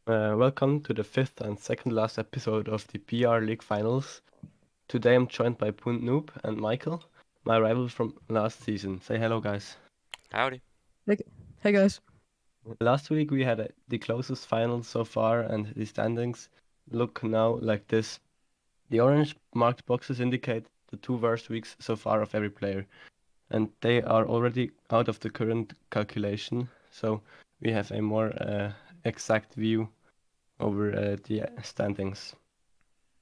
Welcome to the fifth and second last episode of the PR League Finals. Today I'm joined by Punt Noob and Michael, my rival from last season. Say hello, guys. Howdy. Hey, hey guys. Last week we had the closest final so far, and the standings look now like this. The orange marked boxes indicate the two worst weeks so far of every player, and they are already out of the current calculation, so we have a more exact view over the standings.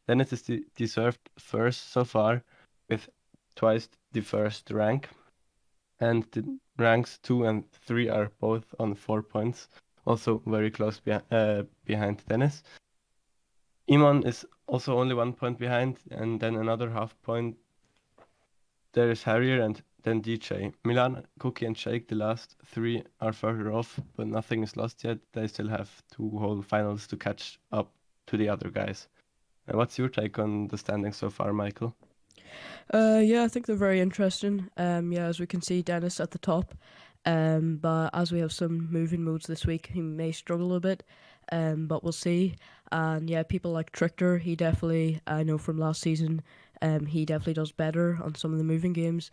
Dennis is the deserved first so far, with twice the first rank, and the ranks 2 and 3 are both on 4 points, also very close behind Dennis. Iman is also only 1 point behind, and then another half point. There is Harrier and then DJ. Milan, Cookie, and Shake, the last three, are further off, but nothing is lost yet. They still have two whole finals to catch up to the other guys. What's your take on the standings so far, Michael? Yeah, I think they're very interesting. Yeah, as we can see, Dennis at the top. But as we have some moving modes this week, he may struggle a bit. But we'll see. And yeah, people like Trickter, he definitely, I know from last season, he definitely does better on some of the moving games.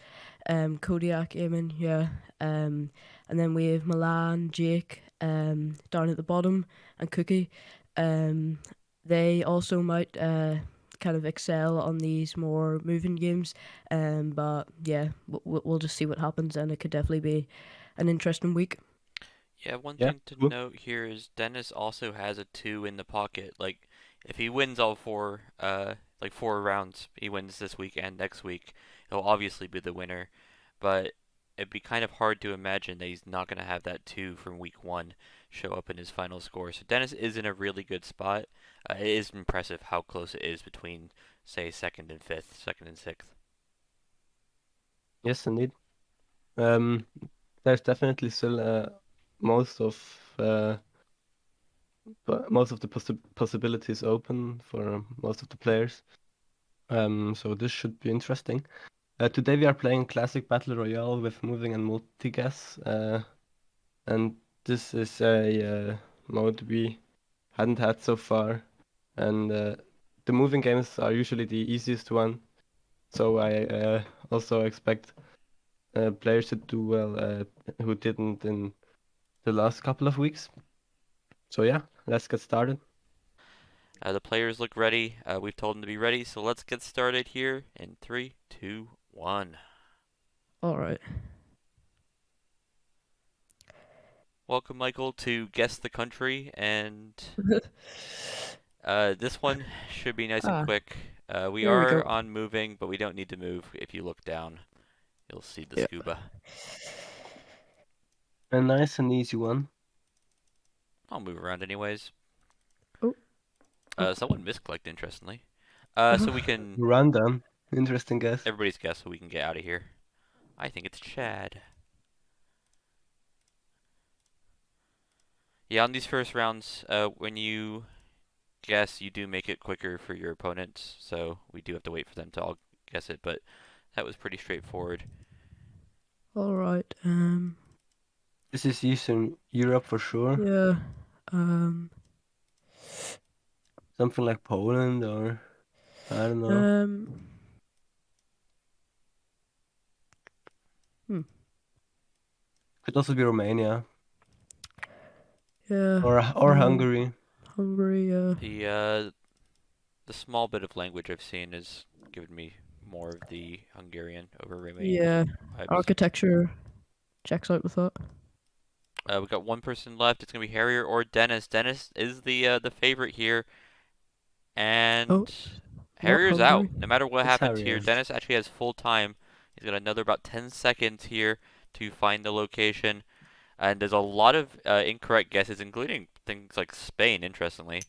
Kodiak, Eamon, yeah. And then we have Milan, Jake, down at the bottom, and Cookie. They also might kind of excel on these more moving games. But yeah, we'll just see what happens, and it could definitely be an interesting week. Yeah, one Yeah, thing to cool. note here is Dennis also has a 2 in the pocket. Like, if he wins all four, like 4 rounds, he wins this week and next week, he'll obviously be the winner. But it'd be kind of hard to imagine that he's not going to have that 2 from week 1 show up in his final score. So Dennis is in a really good spot. It is impressive how close it is between, say, second and fifth, second and sixth. Yes, indeed. There's definitely still most of most of the possibilities open for most of the players. So this should be interesting. Today we are playing Classic Battle Royale with moving and multi-guess, and this is a mode we hadn't had so far, and the moving games are usually the easiest one. So I also expect players to do well who didn't in the last couple of weeks. So yeah, let's get started. The players look ready. We've told them to be ready, so let's get started here in 3, 2, 1. All right. Welcome, Michael, to Guess the Country, and this one should be nice and Ah, quick. We here we are go. on moving, but we don't need to move. If you look down, you'll see the Yeah. scuba. A nice and easy one. I'll move around anyways. Oh. Someone misclicked, interestingly. Uh-huh. So we can... Random. Interesting guess. Everybody's guess so we can get out of here. I think it's Chad. Yeah, on these first rounds, when you guess, you do make it quicker for your opponents, so we do have to wait for them to all guess it, but that was pretty straightforward. All right. This is Eastern Europe for sure. Yeah. Something like Poland or I don't know. Could also be Romania Yeah. or Hungary. Hungary. The small bit of language I've seen has given me more of the Hungarian over Romanian Yeah. vibes. Architecture checks out with that. We got one person left. It's gonna be Harrier or Dennis. Dennis is the favorite here, and Oh, Harrier's out. Hungary? No matter what It's happens here, Harrier. Dennis actually has full time. He's got another about 10 seconds here to find the location, and there's a lot of incorrect guesses, including things like Spain. Interestingly,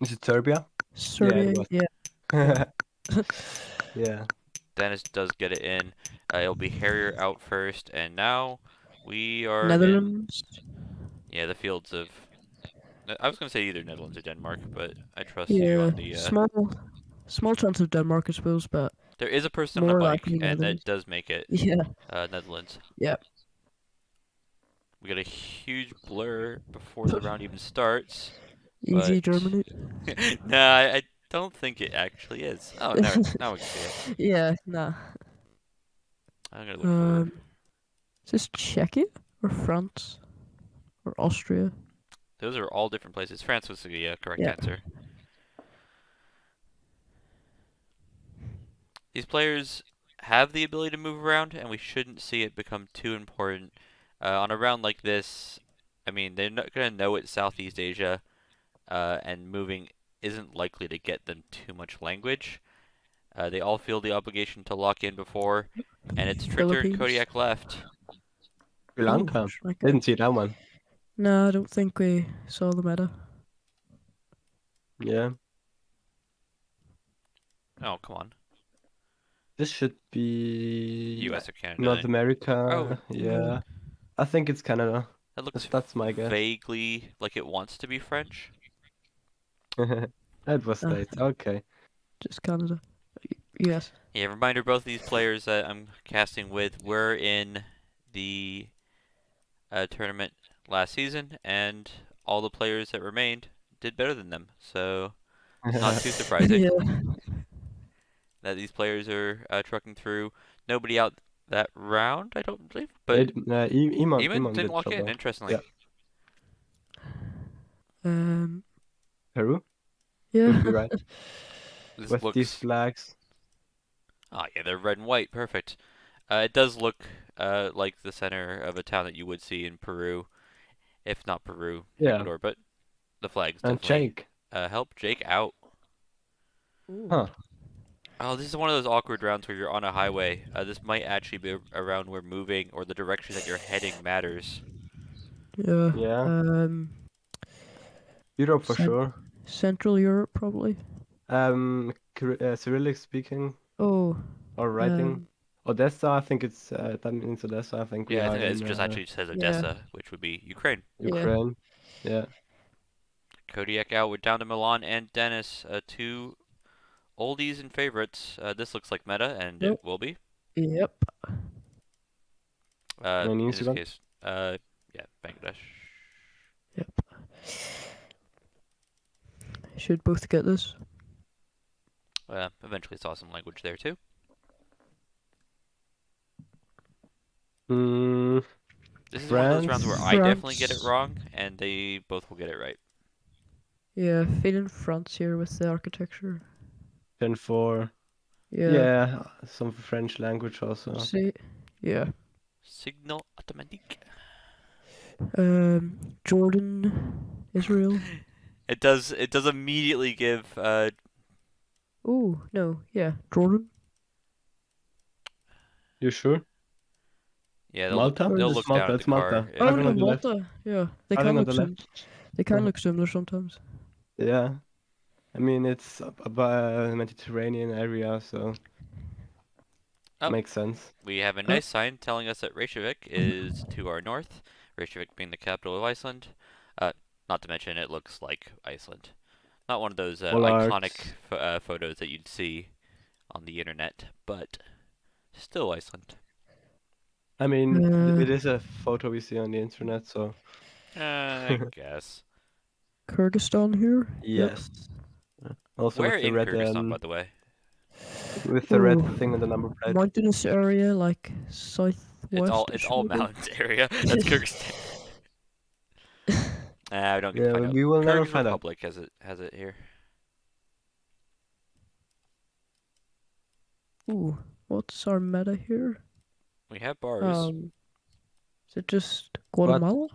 Is it Serbia? Yeah, it Serbia. was. Yeah. Yeah. Dennis does get it in. It'll be Harrier out first, and now we are in Netherlands. the fields of. I was gonna say either Netherlands or Denmark, but I trust you Yeah. on the. Small chance of Denmark, I suppose, but There is a person on a more bike, likely and that Netherlands. does make it Yeah. Netherlands. Yeah. We got a huge blur before the round even starts. Easy But Germany. no, I don't think it actually is. Oh, now we can see it. Yeah, nah. I'm gonna look for. Is this Czechia or France or Austria? Those are all different places. France was the correct Yeah. answer. These players have the ability to move around, and we shouldn't see it become too important. On a round like this, I mean, they're not gonna know it's Southeast Asia, and moving isn't likely to get them too much language. They all feel the obligation to lock in before, and it's Trichter and Philippines. Kodiak left. Sri Lanka. Sri Lanka. Didn't see that one. No, I don't think we saw the meta. Yeah. Oh, come on. This should be U.S. or Canada? North America. Oh, Yeah. I think it's Canada. that looks That's my guess. vaguely like it wants to be French. That was States. Okay. Just Canada. Yes. Yeah, reminder, both of these players that I'm casting with were in the tournament last season, and all the players that remained did better than them. So, not too surprising Yeah. that these players are trucking through. Nobody out that round, I don't believe, Wait, but Iman Eamon didn't did lock drop in, out. interestingly. Yeah. Um. Peru? Yeah. Could be right. This With looks. these flags. Oh, yeah, they're red and white. Perfect. It does look like the center of a town that you would see in Peru, if not Peru, Yeah. Ecuador, but the flags And definitely Jake. help Jake out. Huh. Oh, this is one of those awkward rounds where you're on a highway. This might actually be a round where moving or the direction that you're heading matters. Yeah. Yeah. Europe for Cent- sure. Central Europe, probably. Cyrillic speaking Oh. or writing. Odessa, I think it's that means Odessa. I think we Yeah, I are think it in just actually says yeah. Odessa, which would be Ukraine. Ukraine. Yeah. Kodiak out. We're down to Milan and Dennis. Two oldies and favorites. This looks like meta, and Nope. it will be. Yep. An In easy this one. case, yeah, Bangladesh. Yep. Should both get this. Eventually saw some language there too. This is one of those rounds where I definitely get it France. wrong, and they both will get it right. Yeah, feeling France here with the architecture. Gen 4. Yeah. Yeah, some French language also. See. Yeah. Signal automatique. Jordan, Israel. It does immediately give Oh no, yeah, Jordan. You sure? yeah, Malta? they'll It's look Malta, down at it's the car. Malta. Oh Having no, on the left. Malta. Yeah, they Having can on look the left. They can look similar sometimes. Yeah. I mean, it's by the Mediterranean area, so Oh. makes sense. We have a nice sign telling us that Reykjavik is to our north. Reykjavik being the capital of Iceland. Not to mention it looks like Iceland. Not one of those iconic photos that you'd see on the internet, but still Iceland. I mean, it is a photo we see on the internet, so I guess. Kyrgyzstan here. yes. Also Where with the in red Kyrgyzzan, by the way? with the red Ooh, thing on the number plate. mountainous area like southwest. It's all mountains area. That's Kyrgyzstan. I don't get to find out. We will never Kyrgyz find out. Republic has it here. Ooh, what's our meta here? We have bars. Is it just Guatemala?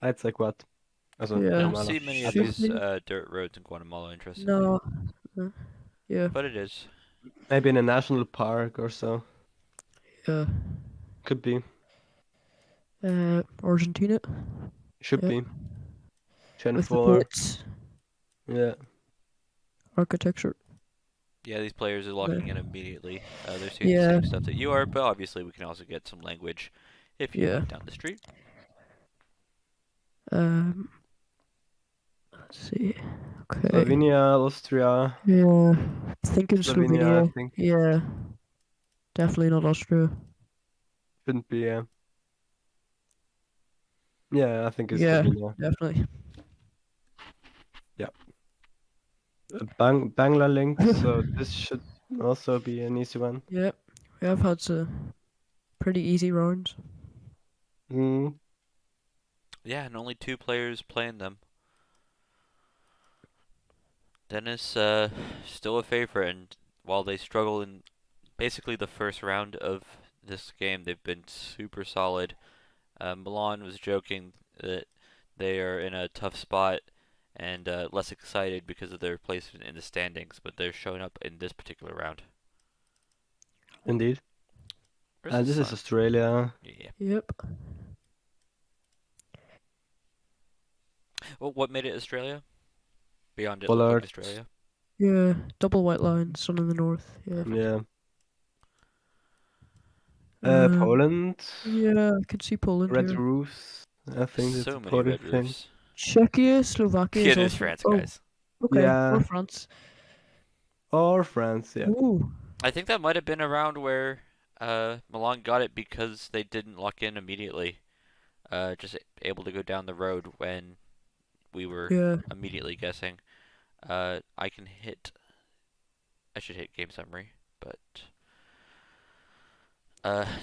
I'd like what? Also, Yeah. I don't Guatemala. see many of Should these be. dirt roads in Guatemala, interesting. No. Yeah. But it is. Maybe in a national park or so. Yeah. Could be. Argentina. Should be. Gen With 4. the plates. Yeah. Architecture. Yeah, these players are locking in immediately. They're seeing the Yeah. same stuff that you are, but obviously we can also get some language if you Yeah. went down the street. Let's see. Okay. Slovenia, Austria. Yeah. Thinking Slovenia, Slovenia. I think. Yeah. Definitely not Austria. Shouldn't be. Yeah, I think it's Yeah, Slovenia. definitely. Yeah. Bangla link, so this should also be an easy one. Yeah, we have had some pretty easy rounds. Mm. Yeah, and only 2 players playing them. Dennis, still a favorite, and while they struggle in basically the first round of this game, they've been super solid. Milan was joking that they are in a tough spot and less excited because of their placement in the standings, but they're showing up in this particular round. Indeed. Where's the This is sun? Australia. Yeah. Yep. Well, what made it Australia? Beyond it looking Pollard. Australia. Yeah, double white line, sun in the north. Yeah. Yeah. Um, Poland. yeah, I could see Poland Red here. roofs. I think that's a So many Polish red thing. roofs. Czechia, Slovakia Yeah, is there's also. France, Oh, guys. okay. Yeah. Or France. Or France, yeah. Ooh. I think that might have been a round where Milan got it because they didn't lock in immediately. Just able to go down the road when we were Yeah. immediately guessing. I can hit. I should hit game summary, but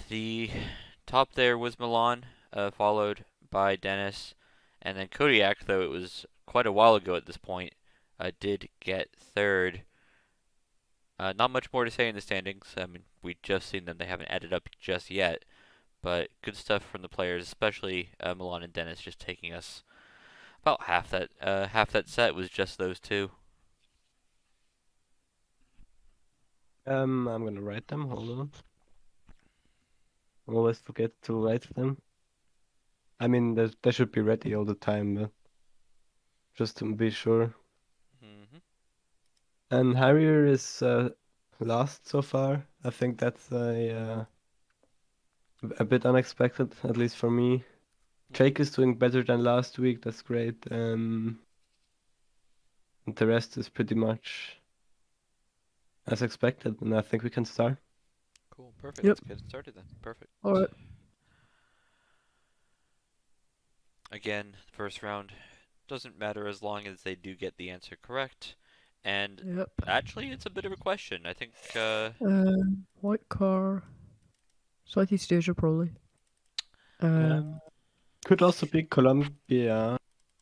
the top there was Milan, followed by Dennis, and then Kodiak. Though it was quite a while ago at this point, did get third. Not much more to say in the standings. I mean, we just seen them; they haven't added up just yet. But good stuff from the players, especially Milan and Dennis, just taking us about half that. Half that set was just those two. I'm gonna write them. Hold on. Always forget to write them. I mean, they should be ready all the time, but just to be sure. Hmm. And Harrier is last so far. I think that's a bit unexpected, at least for me. Jake is doing better than last week. That's great. And the rest is pretty much as expected, and I think we can start. Cool, perfect. Yep. Let's get it started then. Perfect. All right. Again, the first round doesn't matter as long as they do get the answer correct. And Yep. actually, it's a bit of a question. I think White car. Southeast Asia probably. Could also be Colombia.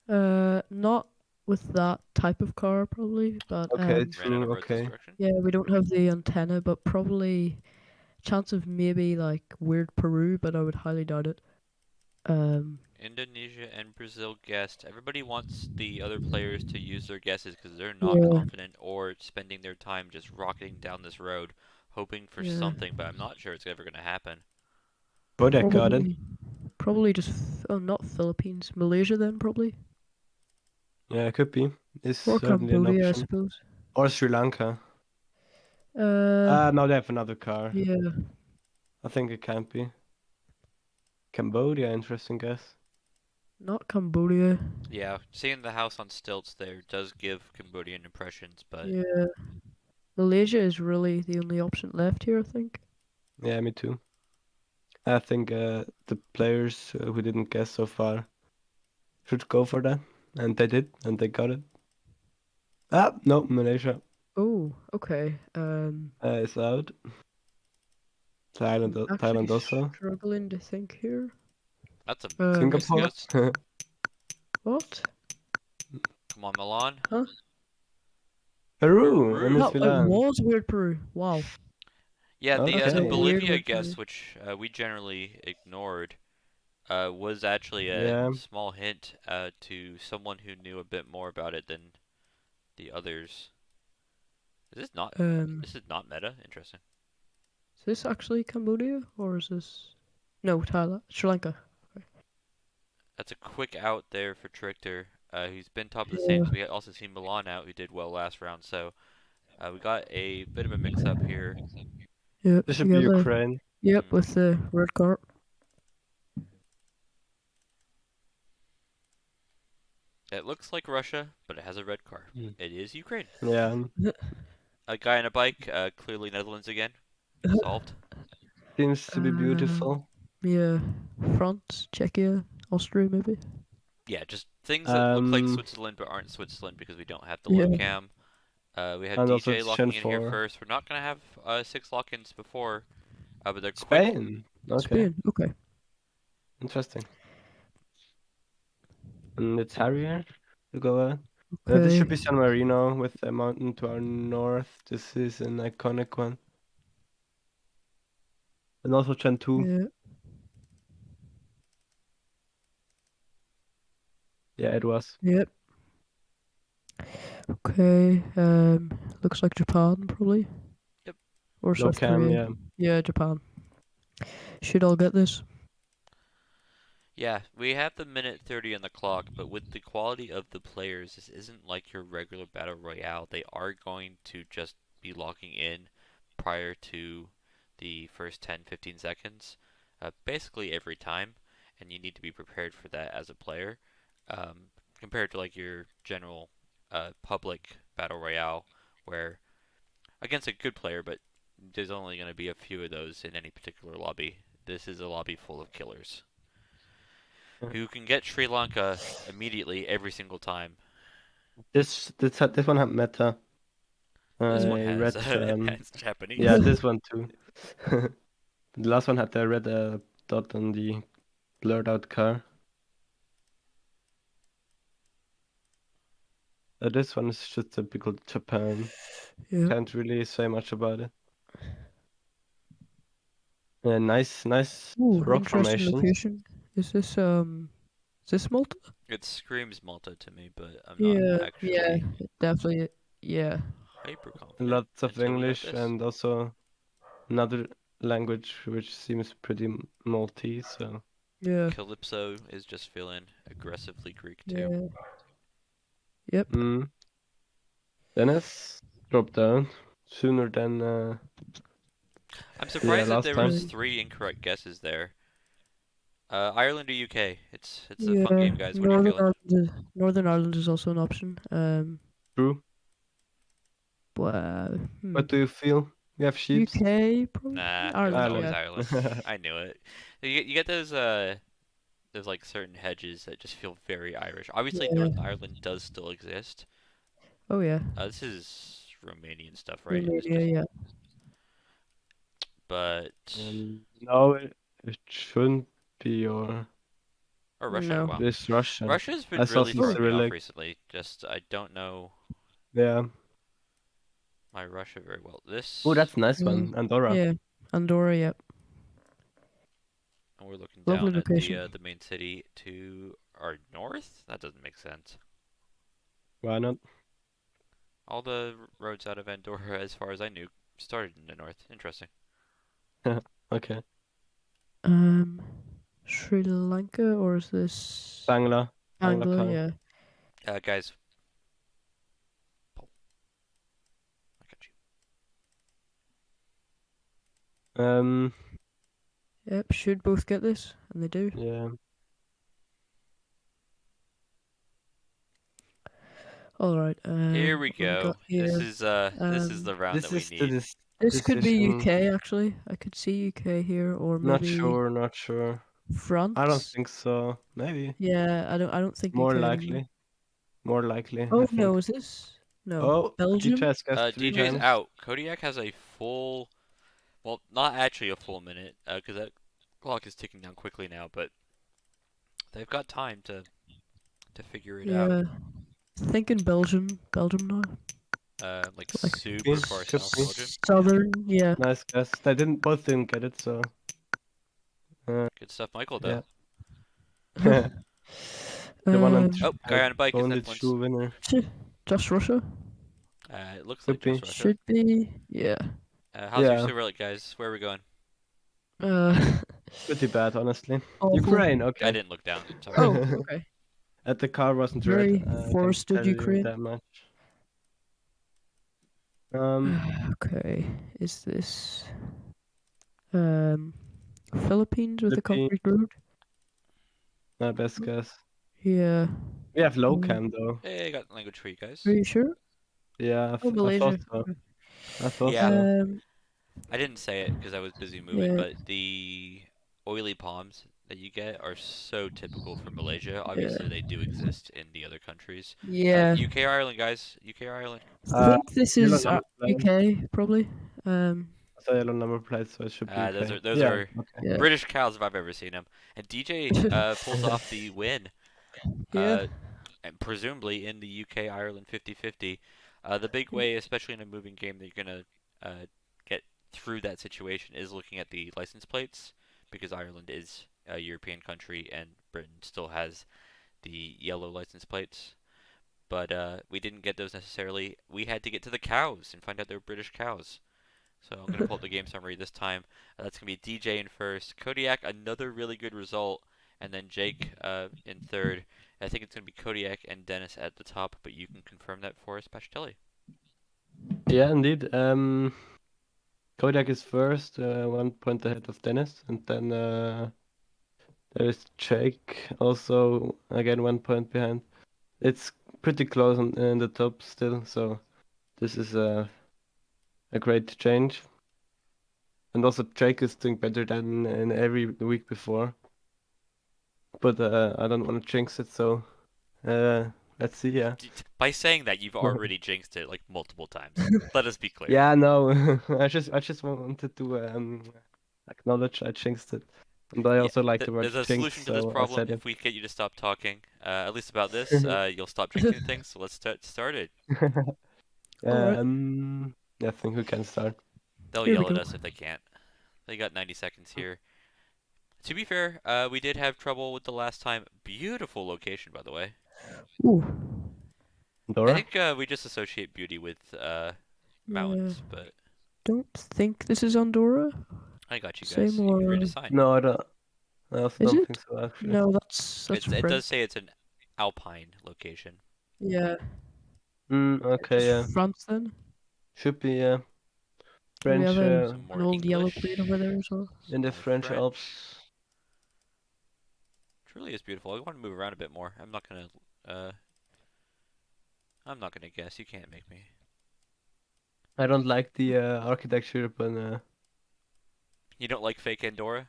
Not with that type of car probably, but Okay, ran out true. of roads this Okay. direction. yeah, we don't have the antenna, but probably chance of maybe like weird Peru, but I would highly doubt it. Indonesia and Brazil guessed. Everybody wants the other players to use their guesses because they're not Yeah. confident or spending their time just rocketing down this road, hoping for Yeah. something. But I'm not sure it's ever going to happen. Bodak got it. Probably just not Philippines, Malaysia then probably, Yeah, it could be. It's or certainly an Cambodia, I option. suppose. Or Sri Lanka. Now they have another car. Yeah, I think it can't be. Cambodia, interesting guess. not Cambodia. Yeah, seeing the house on stilts there does give Cambodian impressions, but Yeah, Malaysia is really the only option left here, I think. Yeah, me too. I think the players who didn't guess so far should go for that. And they did, and they got it. No, Malaysia Oh, okay. is out. Thailand, I'm actually Thailand also. struggling to think here. that's a nice Singapore. guess. What? Come on, Milan. Huh? Peru, Peru. MS That it Milan. was weird Peru. Wow. Yeah, the That's a weird Bolivia one for guess, me. which we generally ignored, was actually a Yeah. small hint to someone who knew a bit more about it than the others. Is this is not meta? Interesting. Is this actually Cambodia or is this no Thailand? Sri Lanka. That's a quick out there for Trichter, who's been top of the Yeah. standings. We also seen Milan out, who did well last round. So we got a bit of a mix-up here. Yep. This should be Ukraine. Yep, with the red card. It looks like Russia, but it has a red car. Mm. It is Ukraine. Yeah. A guy on a bike, clearly Netherlands again. Solved. Seems to be beautiful. Yeah. France, Czechia. Austria maybe. Yeah, just things that look like Um, Switzerland but aren't Switzerland because we don't have the low Yeah. cam. We have and also DJ it's Gen locking in here 4. first. We're not gonna have 6 lock-ins before, but they're quick. Spain. Okay, Spain. Okay. interesting. And it's Harrier to go on. This Okay. should be San Marino with a mountain to our north. This is an iconic one. And also Gen 2. Yeah. Yeah, it was. Yep. Okay. Looks like Japan probably. Yep. Or Low South cam, Korea. yeah. Yeah, Japan. Should all get this. Yeah, we have the minute 30 on the clock, but with the quality of the players, this isn't like your regular battle royale. They are going to just be locking in prior to the first 10-15 seconds, basically every time, and you need to be prepared for that as a player. Compared to like your general public battle royale, where against a good player, but there's only going to be a few of those in any particular lobby. This is a lobby full of killers who can get Sri Lanka immediately every single time. This one had meta. This one I has read it's yeah, Japanese. this one too. The last one had the red dot on the blurred out car. This one is just typical Japan. Yeah. Can't really say much about it. Nice Ooh, rock interesting formations. location. Is this Malta? It screams Malta to me, but I'm not Yeah, yeah, actually definitely. Yeah, hyper confident Lots of until we got English this. and also another language which seems pretty Maltese. So yeah, Calypso is just feeling aggressively Greek too. yeah. Yep. Dennis dropped down sooner than I'm yeah surprised that last there time. was 3 incorrect guesses there. Ireland or UK? It's a fun Yeah, game, guys. What are you feeling? Northern Ireland is also an option. True. But What do you feel? You have sheeps? UK probably. Nah, it was Ireland, always yeah, Ireland. Ireland. I knew it. You get those like certain hedges that just feel very Irish. Obviously, yeah. Northern Ireland does still exist. Oh yeah, This is Romanian stuff, right? Romania, yeah, But No, it shouldn't be or Russia. no. Wow, this Russian. Russia's I been saw really some Oh throwing me off Cyrillic. recently. Just I don't know Yeah. my Russia very well. Oh, This, that's a nice yeah, one. Andorra. yeah. Andorra, yep. and we're looking Lovely down at location. the main city to our north. That doesn't make sense. Why not? All the roads out of Andorra, as far as I knew, started in the north. Interesting. Okay. Sri Lanka or is this Bangla. Bangla Anglo? car. Yeah, Guys, Paul, I got you. yep. Should both get this, and they do. Yeah. All right. Here we What have we got go. This here? is the round This that we is the need. This could be decision. UK actually. I could see UK here, or Not maybe sure, not sure. I don't France. think so. Maybe. Yeah, I don't think More UK anymore. likely. More likely, I Oh think. no, is this? No, Oh, DJ Belgium. has guessed three DJ's times. out. Kodiak has a full, well, not actually a full minute, because that clock is ticking down quickly now, but they've got time to figure it out. Yeah, thinking Belgium now. Like Like super Could far be. south Belgium. southern. Yeah, Nice guess. They both didn't get it, so Good stuff, Michael, yeah. though. The one on Oh, guy on a bike is only Netflix. true winner. just Russia. It looks Could like just be. Russia. Should be. Yeah. How's your Yeah. Cyrillic, guys? Where are we going? Uh, Pretty bad, honestly. awful. Ukraine, I okay. didn't look down. Sorry. Oh, okay. At the car wasn't Very red. I can forested tell you Ukraine. that much. Okay, is this Philippines with a Philippines. concrete road? My best guess. Yeah. We have low cam though. Hey, I got language for you guys. Are you sure? Yeah, Oh, I Malaysia. thought so. Okay. I thought Yeah. so. I didn't say it because I was busy moving, Yeah. but the oily palms, that you get are so typical for Malaysia. Yeah. Obviously, they do exist in the other countries. Yeah. UK Ireland, guys. UK Ireland. I Uh, think this yellow is number plate. UK probably. I saw yellow number plate, so it should be Those UK. are those Yeah, are okay. Yeah. British cows if I've ever seen them. And DJ pulls off the win. Yeah. And presumably in the UK Ireland 50-50. The big way, especially in a moving game, that you're gonna get through that situation is looking at the license plates, because Ireland is a European country and Britain still has the yellow license plates. But we didn't get those necessarily. We had to get to the cows and find out they were British cows. So I'm going to pull up the game summary this time. That's going to be DJ in first, Kodiak, another really good result, and then Jake in third. I think it's going to be Kodiak and Dennis at the top, but you can confirm that for us, Pachitelli. Yeah, indeed. Kodak is first, 1 point ahead of Dennis, and then there is Jake, also again 1 point behind. It's pretty close in the top still, so this is a great change. And also Jake is doing better than in every week before. But I don't want to jinx it, so let's see. Yeah. By saying that, you've already jinxed it like multiple times. Let us be clear. Yeah, no. I just wanted to acknowledge I jinxed it. And I Yeah, also like the word there's a jinx, solution to this so I problem. said If it. we get you to stop talking, at least about this, you'll stop jinxing things. So let's start started. All right. I think we can start. They'll Here we yell at go. us if they can't. They got 90 seconds here. To be fair, we did have trouble with the last time. Beautiful location, by the way. Ooh. I Dora? think we just associate beauty with Yeah. mountains, but Don't think this is Andorra. I got you Same guys. You can read a or sign. No, I don't. I also is don't it? think so, actually. No, that's It does French. say it's an alpine location. Yeah. Okay, Just yeah. France then. Should be, yeah. Do we have French, Some an more old yellow plate English, over there as well? in some the more French French. Alps. Truly is beautiful. I want to move around a bit more. I'm not gonna guess. You can't make me. I don't like the architecture, but You don't like fake Andorra?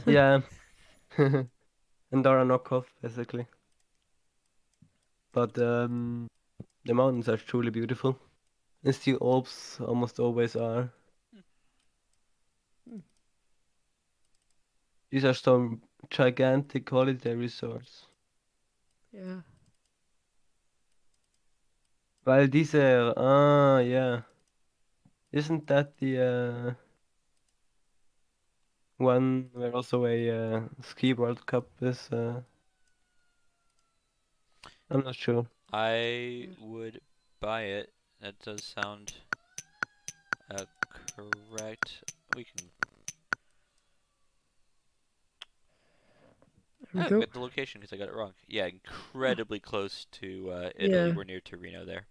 yeah. Andorra knockoff, basically. But the mountains are truly beautiful. As the Alps almost always are. Hmm. These are some gigantic holiday resorts. Yeah. While these yeah. Isn't that the one where also a ski World Cup is? I'm not sure. I would buy it. That does sound correct. We can. There we We go. got the location because I got it wrong. Yeah, incredibly close to Italy. Yeah. We're near Torino there.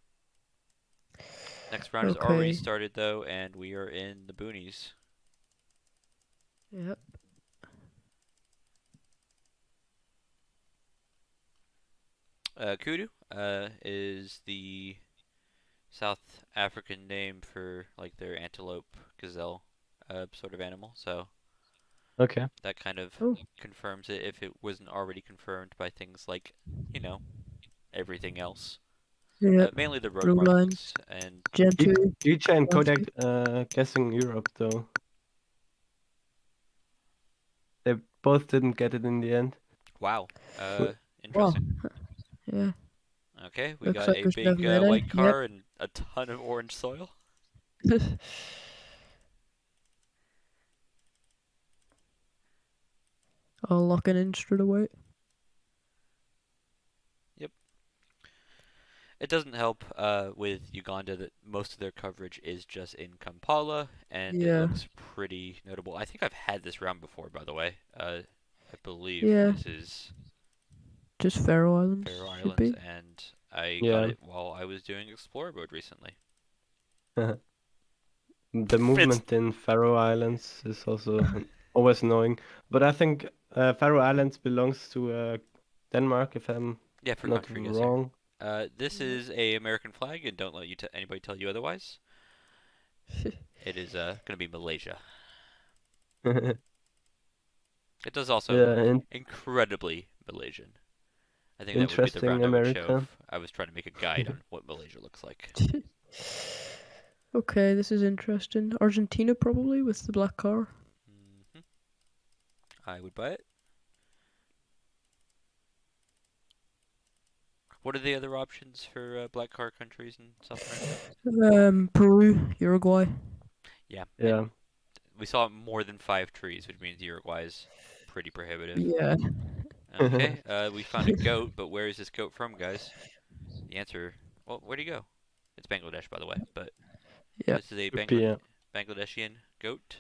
Next round has already Okay. started though, and we are in the boonies. Yep. Kudu is the South African name for like their antelope, gazelle sort of animal. So Okay. that kind of Oh. confirms it if it wasn't already confirmed by things like, you know, everything else. Yeah. Mainly the road Blue markings lines. and Gen Each, 2. each and Kodak Landscape. guessing Europe though. They both didn't get it in the end. wow. Wow. Interesting. Yeah. Okay, we Looks got like a we should have big meta. white Yep. car and a ton of orange soil. I'll lock it in straight away. Yep. It doesn't help with Uganda that most of their coverage is just in Kampala, and it Yeah. looks pretty notable. I think I've had this round before, by the way. I believe Yeah. this is Just Faroe Islands Faroe should Islands, be. and I got Yeah. it while I was doing Explorer mode recently. The It's movement in Faroe Islands is also always annoying. But I think Faroe Islands belongs to Denmark, if I'm yeah, for not country guesser. wrong. This Yeah. is a American flag, and don't let anybody tell you otherwise. It is gonna be Malaysia. It does also Yeah, look incredibly Malaysian. I think that would be the interesting round I would show America. if I was trying to make a guide on what Malaysia looks like. Okay, this is interesting. Argentina probably with the black car. Hmm. I would buy it. What are the other options for black car countries in South America? Peru, Uruguay. Yeah, Yeah. and we saw more than 5 trees, which means Uruguay is pretty prohibitive. Yeah. Okay, we found a goat, but where is this goat from, guys? The answer, well, where'd he go? It's Bangladesh, by the way, but Yeah. this is a Yeah. Bangladeshian goat.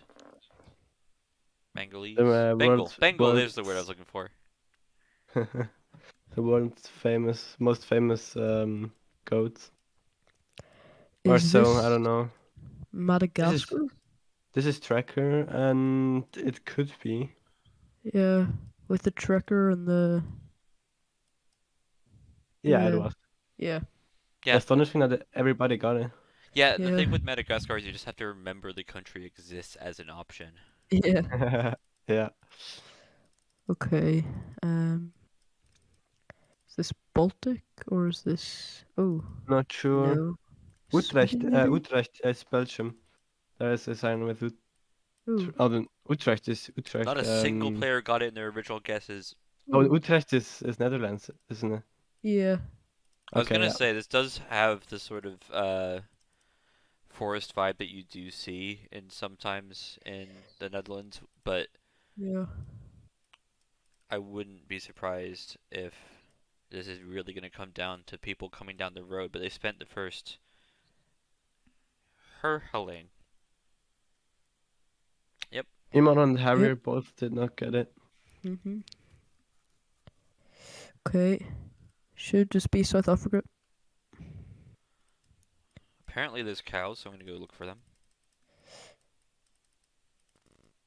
The Bengalese? Bengal. world's Bengal is the word I was world's looking for. the world's most famous goats. Or Is so, I this don't know. This is Madagascar? this is Tracker, and it could be. Yeah, with the tracker and the Yeah, it yeah, was. yeah, Yeah, Astonishing that everybody got it. yeah. The yeah, thing with Madagascar is you just have to remember the country exists as an option. yeah. Yeah, Okay. Um, is this Baltic or is this? Oh not sure. no, Utrecht, Sweden maybe. Utrecht is Belgium. There is a sign with Oh, Oh, Utrecht is Not Utrecht. a single player got it in their original guesses. Oh, oh, Utrecht is Netherlands, isn't it? yeah, I was Okay, gonna yeah. say this does have the sort of forest vibe that you do see in sometimes in the Netherlands, but yeah. I wouldn't be surprised if this is really gonna come down to people coming down the road. But they spent the first hurling. Yep. Iman and Yep. Harrier both did not get it. Mhm. Okay. Should just be South Africa. Apparently there's cows, so I'm gonna go look for them.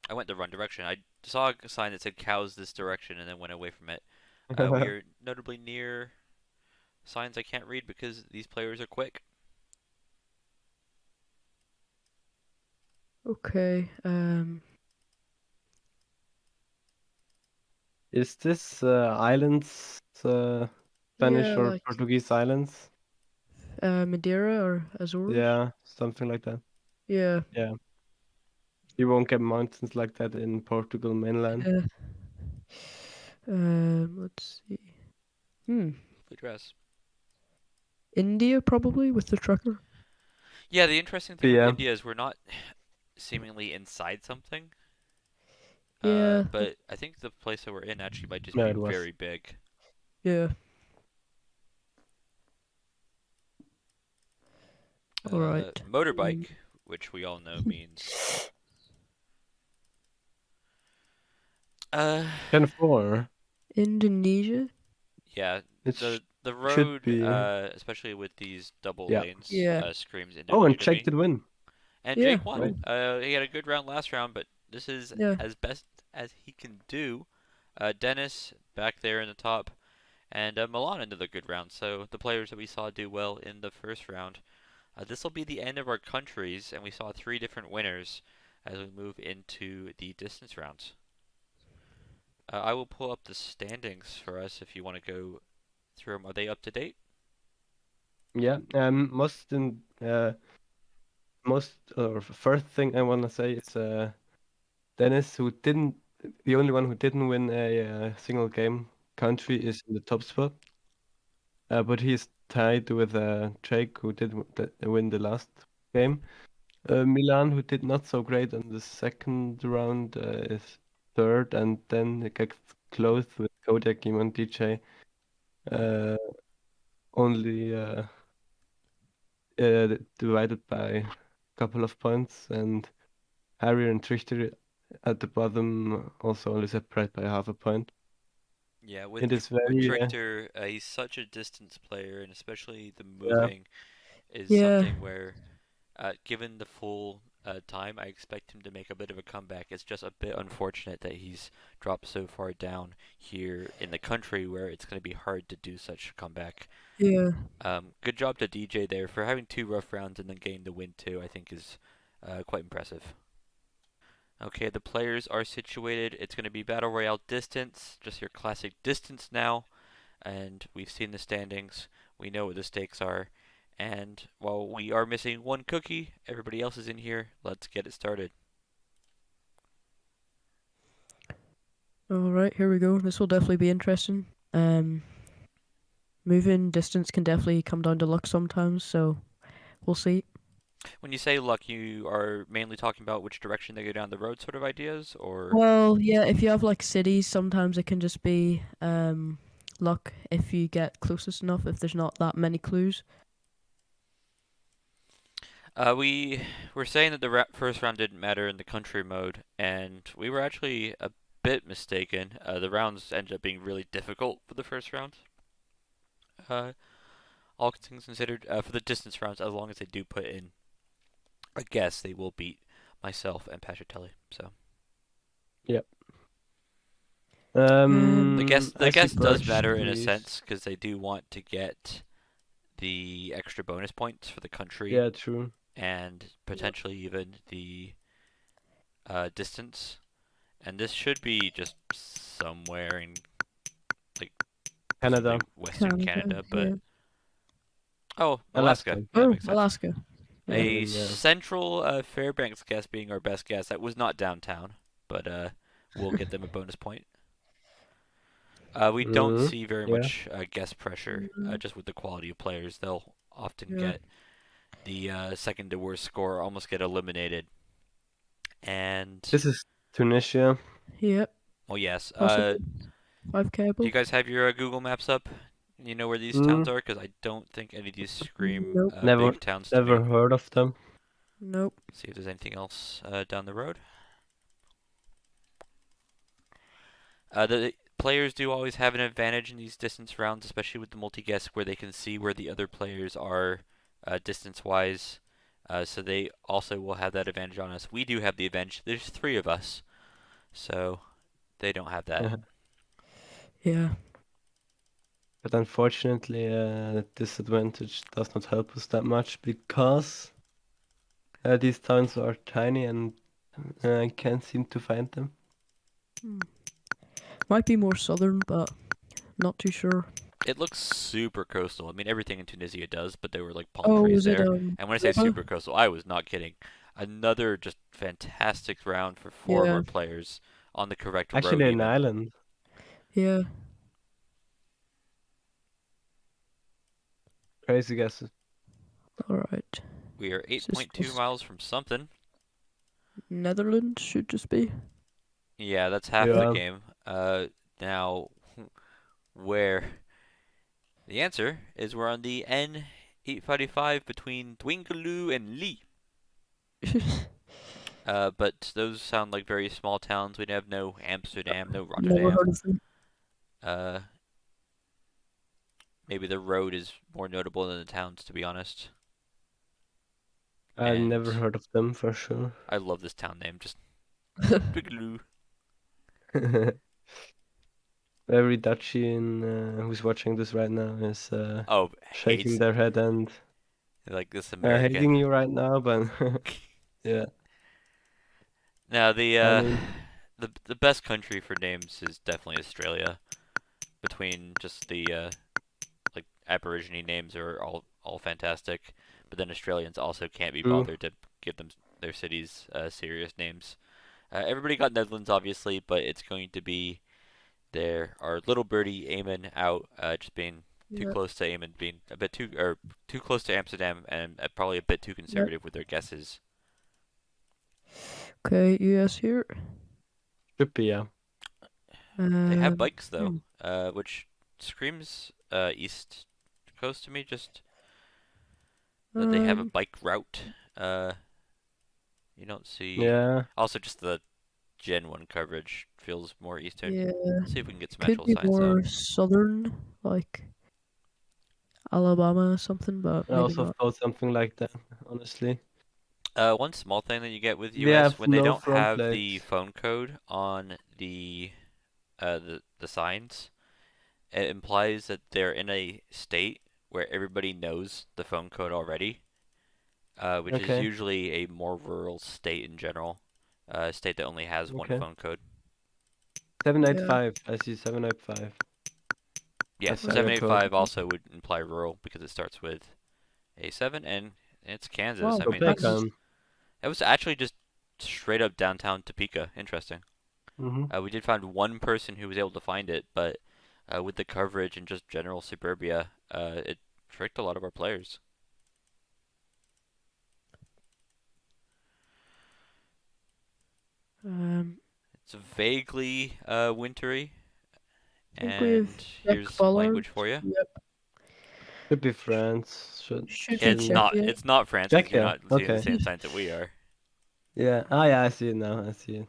I went the wrong direction. I saw a sign that said cows this direction and then went away from it. We are notably near signs I can't read because these players are quick. Okay. Is this islands, Spanish Yeah, or like Portuguese islands? Madeira or Azores. Yeah, something like that. Yeah. Yeah, you won't get mountains like that in Portugal mainland. Yeah. Let's see. Hmm. Blue dress. India probably with the trucker. Yeah, the interesting But thing with yeah, India is we're not seemingly inside something. Yeah. But I think the place that we're in actually might just yeah, be it was. very big. Yeah. All right. Motorbike, which we all know means uh 10-4. Indonesia. yeah, It the should road be. especially with these double Yeah. lanes Yeah. screams Oh, and Indonesia to Jake me. did win, And Yeah. Jake won. right? He had a good round last round, but this is Yeah. as best as he can do. Dennis back there in the top, and Milan another good round. So the players that we saw do well in the first round. This will be the end of our countries, and we saw 3 different winners as we move into the distance rounds. I will pull up the standings for us if you want to go through them. Are they up to date? Yeah. Most or first thing I wanna say is Dennis, who didn't, the only one who didn't win a single game country, is in the top spot. But he's tied with Jake, who did win the last game. Milan, who did not so great on the second round, is third, and then it gets close with Kodiak, Iman, DJ, uh, only divided by a couple of points, and Harry and Trichter at the bottom also only separated by half a point. Yeah, It is with very, Trichter, he's such a distance player, and especially the yeah, moving is Yeah. something where, given the full time, I expect him to make a bit of a comeback. It's just a bit unfortunate that he's dropped so far down here in the country where it's going to be hard to do such a comeback. Yeah. Good job to DJ there for having 2 rough rounds and then getting the win too. I think is quite impressive. Okay, the players are situated. It's going to be Battle Royale distance, just your classic distance now. And we've seen the standings. We know what the stakes are. And while we are missing one cookie, everybody else is in here. Let's get it started. All right, here we go. This will definitely be interesting. Moving distance can definitely come down to luck sometimes, so we'll see. When you say luck, you are mainly talking about which direction they go down the road sort of ideas, or Well, yeah, if you have like cities, sometimes it can just be luck if you get closest enough, if there's not that many clues. we were saying that the first round didn't matter in the country mode, and we were actually a bit mistaken. The rounds ended up being really difficult for the first round. Uh, all things considered, for the distance rounds, as long as they do put in a guess, they will beat myself and Patrick. So Yep. the I see guess does birch matter in a trees. sense because they do want to get the extra bonus points for the country Yeah, true. and potentially even the distance. And this should be just somewhere in like Canada. presumably Western Canada, Canada, but yeah. oh, Alaska. Alaska. Yeah, that Oh, makes sense. Alaska. I Yeah. A mean, yeah. central Fairbanks guess being our best guess. That was not downtown, but we'll get them a bonus point. We don't Mm, see very yeah. much guess pressure, Mhm. just with the quality of players. They'll often Yeah. get the second to worst score, almost get eliminated. And This is Tunisia. Yep. well, yes. Possibly five Do you cable. guys have your Google Maps up? You know where these towns Mm, are? Because I don't think any of these scream Nope. never, big towns to never me. heard of them. Nope. See if there's anything else down the road. The players do always have an advantage in these distance rounds, especially with the multi-guess, where they can see where the other players are distance-wise. So they also will have that advantage on us. We do have the advantage. There's three of us, so they don't have that. Yeah. But unfortunately, the disadvantage does not help us that much because these towns are tiny and I can't seem to find them. Hmm. Might be more southern, but not too sure. It looks super coastal. I mean, everything in Tunisia does, but there were like palm Oh, trees is it there. And when I say Riba? super coastal, I was not kidding. Another just fantastic round for four of Yeah. our players on the correct road, Actually, an even. island. Yeah. Crazy guesses. All right. We are Is this 8.2 just miles from something. Netherlands? Should just be. Yeah, that's half the Yeah. game. Now, where? The answer is we're on the N845 between Dwingaloo and Lee. But those sound like very small towns. We'd have no Amsterdam, no Never heard Rotterdam. of them. Uh, Maybe the road is more notable than the towns, to be honest. I've And never heard of them for sure. I love this town name, just Dwingaloo. Every Dutchie who's watching this right now is Oh, shaking hates their head and like this American. hating you right now, but yeah, Now I mean, the best country for names is definitely Australia. Between just the like Aborigine names are all fantastic, but then Australians also can't be true. bothered to give them their cities serious names. Everybody got Netherlands obviously, but it's going to be our little birdie Eamon out, just being too Yeah. close to Eamon, being a bit too close to Amsterdam, and probably a bit too Yeah. conservative with their guesses. Okay. US here. Should be, yeah. They have Um. bikes though, which screams East Coast to me. Just that they have a Um. bike route. Uh, you don't see. Yeah, Also, just the Gen 1 coverage feels more Eastern. Yeah. Let's see if we can get some Could actual be signs though. more southern, like Alabama or something, but I maybe also not. thought something like that, honestly. One small thing that you get with They US have when they no don't front have the plates. phone code on the signs, it implies that they're in a state where everybody knows the phone code already, which is Okay. usually a more rural state in general. state that only has one Okay. phone code. 785. I see 785 Yeah, as area code. 785 also would imply rural because it starts with A7 and it's Kansas. Wow, I So mean, Kansas. it was actually just straight up downtown Topeka. Interesting. Mm-hmm. We did find one person who was able to find it, but with the coverage and just general suburbia, it tricked a lot of our players. Um, It's vaguely wintry, I think we've and Czech here's some Pollard. language for you. Yep. Should be France. Should be It's Shouldn't. not. Czechia. It's not France because you're Czechia. not seeing the Okay. same signs that we are. Yeah. Ah, yeah. I see it now. I see it.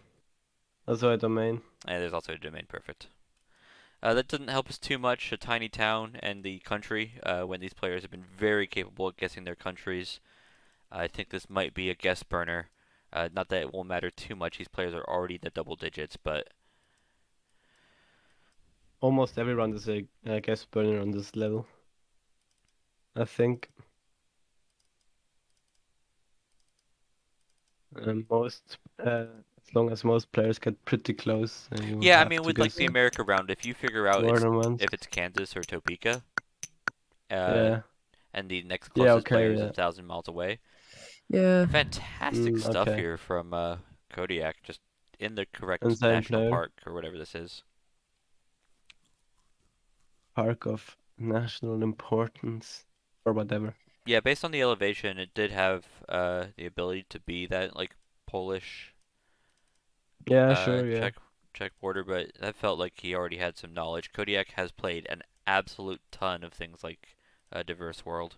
Also a domain. And there's also a domain perfect. That doesn't help us too much. A tiny town and the country. When these players have been very capable at guessing their countries, I think this might be a guess burner. Not that it won't matter too much. These players are already in the double digits, but Almost everyone is a guest burner on this level. I think. Most, as long as most players get pretty close, you would yeah, I have mean, to with like guess the America round, if you figure out more than once. if it's Kansas or Topeka, uh, Yeah. and the next Yeah. closest player Okay. is Yeah. 1,000 miles away, Yeah. fantastic stuff Okay. here from Kodiak, just in the correct Insane national player. park or whatever this is. Park of national importance or whatever. Yeah, based on the elevation, it did have the ability to be that like Polish Yeah. Sure. Yeah. Czech border, but that felt like he already had some knowledge. Kodiak has played an absolute ton of things like a diverse world.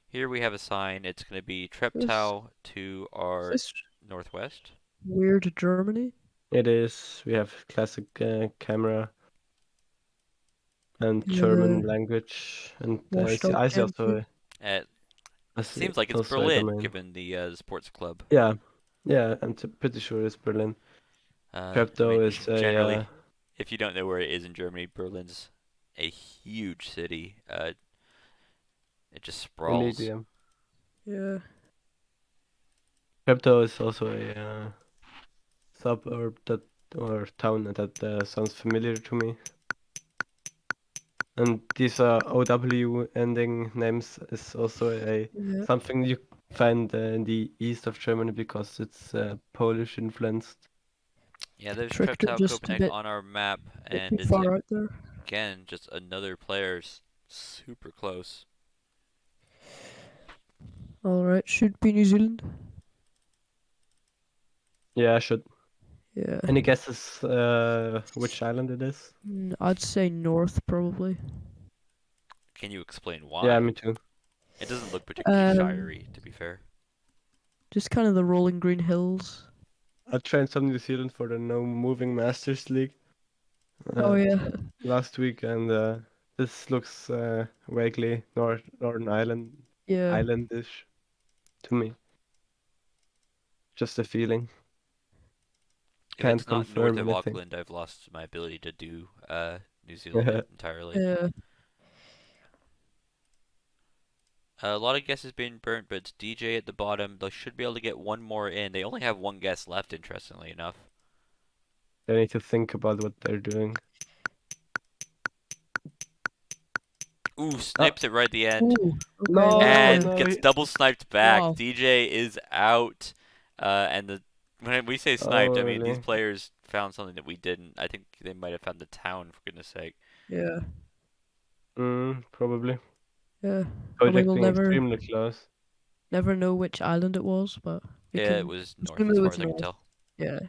Here we have a sign. It's going to be This Treptow to is our this northwest. weird Germany. It is. We have classic camera and Yeah. German language, and Watchdog I see Country. also It I see seems like it's also a Berlin, domain. given the sports club. Yeah. Yeah. Pretty sure it's Berlin. I Crypto mean, is a generally, if you don't know where it is in Germany, Berlin's a huge city. It just indeed. sprawls. Yeah. Yeah. Crypto is also a suburb that or town that sounds familiar to me. And these OW ending names is also a Yeah. something you find in the east of Germany because it's Polish influenced. Yeah, there's Tricked it Treptow just a Copenhagen on our map, bit and too it's far out there. again just another player super close. All right. Should be New Zealand. Yeah, I should. Yeah. Any guesses which island it is? I'd say north probably. Can you explain Yeah, why? me too. It doesn't look particularly Um, shirey, to be fair. just kind of the rolling green hills. I trained some New Zealand for the No Moving Masters League Oh yeah. last week, and this looks vaguely Northern Ireland Yeah. islandish to me. Just a feeling. If Can't it's not north confirm of anything. Auckland, I've lost my ability to do New Zealand entirely. Yeah. A lot of guesses being burnt, but it's DJ at the bottom. They should be able to get one more in. They only have one guess left, interestingly enough. They need to think about what they're doing. Ooh, snipes it right at the end. Ooh. Okay. No, And no, gets double sniped back. Wow. DJ is out. And when we say sniped, oh I mean these really? players found something that we didn't. I think they might have found the town, for goodness sake. Yeah. Probably. Yeah. And we will Projecting extremely close. never know which island it was, but we Yeah, it can was north assume as it far was as I can north. tell. Yeah.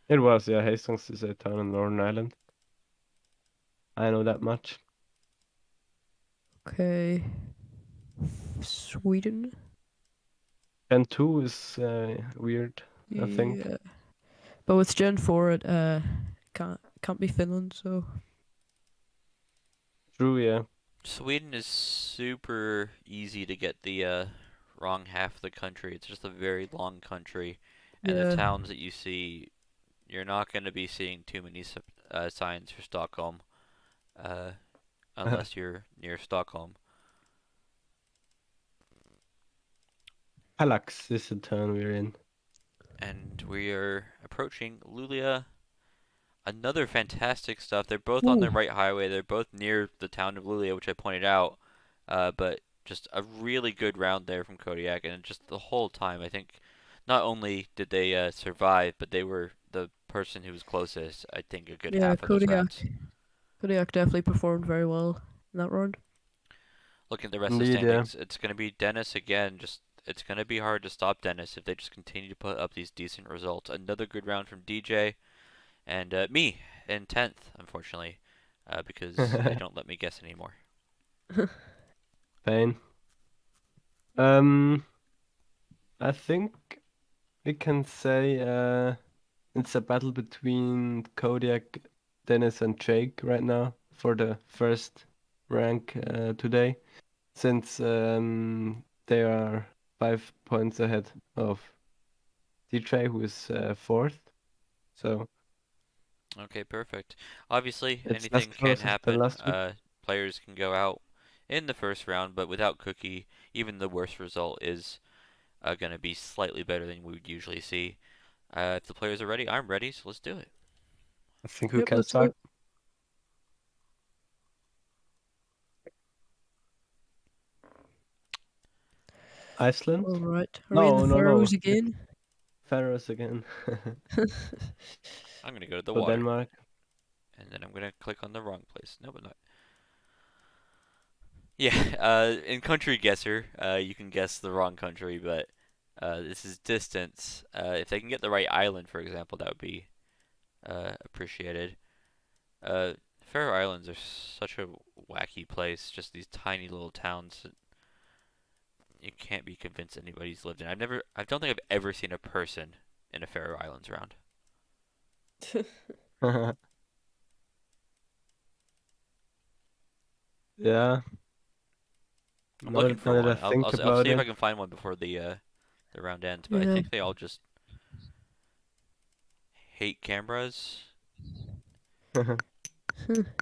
It was, yeah. Hastings is a town on Northern Ireland. I know that much. Okay. Sweden. Gen 2 is weird, I think. Yeah. But with Gen 4 it can't be Finland, so True, yeah. Sweden is super easy to get the wrong half of the country. It's just a very long country, and the yeah. towns that you see, you're not going to be seeing too many signs for Stockholm, unless you're near Stockholm. Halifax is the town we're in. And we are approaching Luleå. Another fantastic stuff. They're both on the Ooh, right highway. They're both near the town of Luleå, which I pointed out. But just a really good round there from Kodiak, and just the whole time, I think not only did they survive, but they were the person who was closest, I think, a good yeah, half of those Kodiak. rounds. Kodiak definitely performed very well in that round. Looking at the rest of the Indeed, yeah. standings, it's going to be Dennis again. Just it's going to be hard to stop Dennis if they just continue to put up these decent results. Another good round from DJ, and me in 10th, unfortunately, because they don't let me guess anymore. Pain. Um, I think we can say it's a battle between Kodiak, Dennis, and Jake right now for the first rank today, since they are 5 points ahead of DJ, who is fourth. So Okay, perfect. Obviously, it's as anything can close as the happen. last week. Players can go out in the first round, but without Cookie, even the worst result is going to be slightly better than we would usually see. If the players are ready, I'm ready, so let's do it. I think we Yep, can let's go. start. Iceland? All right. Are we in the No, no, no. Faroes again? Faroes again. I'm going to go to the So water, Denmark. and then I'm going to click on the wrong place. No, but not. Yeah, in Country Guesser, you can guess the wrong country, but this is distance. If they can get the right island, for example, that would be appreciated. Uh, Faroe Islands are such a wacky place. Just these tiny little towns that you can't be convinced anybody's lived in. I don't think I've ever seen a person in a Faroe Islands round. Yeah, I'm now looking that, for now that I one. think I'll about see if I it. can find one before the round ends. But I Yeah. think they all just hate cameras.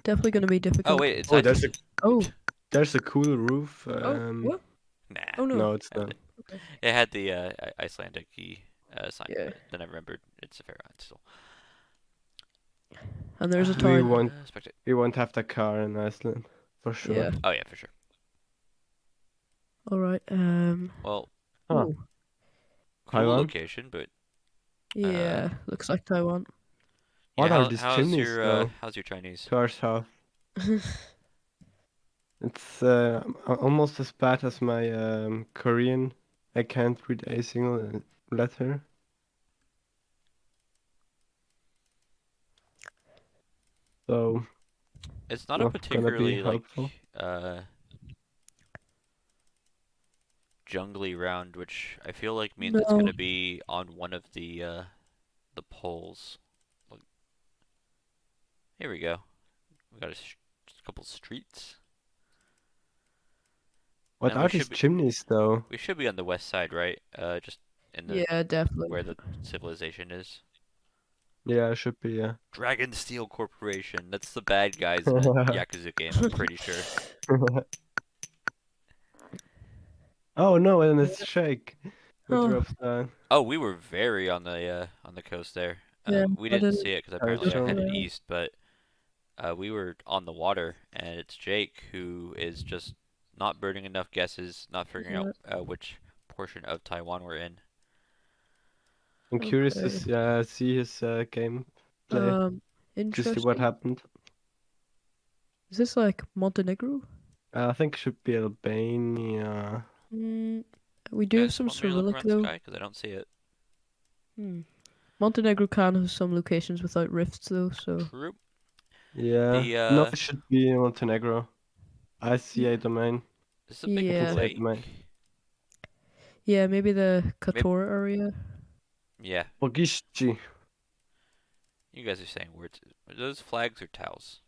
Definitely going to be Oh difficult. wait, it's Oh, there's a Iceland. Oh, there's a cool roof. oh, what? Nah, Oh no. No, it's not. Okay. it had the Icelandic sign, Yeah. but then I remembered it's a Faroe Islands still. And there's a We town. won't Spectate. we won't have the car in Iceland for sure. Yeah. Oh yeah, for sure. All right. Well, Huh. Ooh. cool Taiwan? location, but uh, Yeah. Looks like Taiwan. yeah. What are these How's chimneys your though? how's your Chinese? To our south. It's almost as bad as my Korean. I can't read a single letter. So It's not a not gonna be particularly helpful. jungly round, which I feel like means it's No. gonna be on one of the poles. Look, here we go. We got just a couple streets, What and are these chimneys though? we should be on the west side, right? Just in the Yeah, definitely. where the civilization is. Yeah, it should be, yeah. Dragon Steel Corporation. That's the bad guys in a Yakuza game. I'm pretty sure. Oh no, and it's Shake who Oh, drops down. Oh, we were very on the coast there. yeah. We I didn't didn't see it because I was apparently I just shown. headed around. east, but we were on the water, and it's Jake who is just not burning enough guesses, not figuring out Yeah. which portion of Taiwan we're in. I'm curious to Okay. see his game play Um, to see what interesting. happened. Is this like Montenegro? I think it should be Albania. Mm, we You do have guys some want me to look Cyrillic around the though. sky? Because I don't see it. Hmm. Montenegro can have some locations without rifts though, so True. Yeah. The No, it should be Montenegro. I see a domain. this is a big yeah, Inside domain. lake. yeah, maybe the Maybe, Kotor area. yeah, Bogishi. you guys are saying words. Are those flags or towels?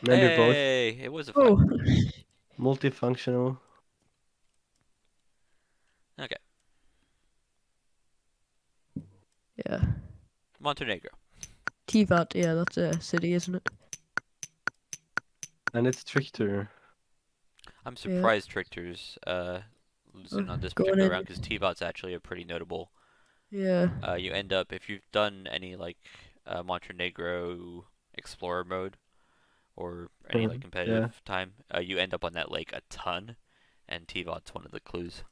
Maybe both. Hey, it was a flag. Oh, Multifunctional. Okay, yeah, Montenegro. Tivat. Yeah, that's a city, isn't it? And it's Trickster. I'm Yeah. surprised Trickter's losing on this Going particular in. round because T-Bot's actually a pretty notable. Yeah. You end up, if you've done any like Montenegro Explorer mode or any like Yeah. competitive time, you end up on that lake a ton, and T-Bot's one of the clues.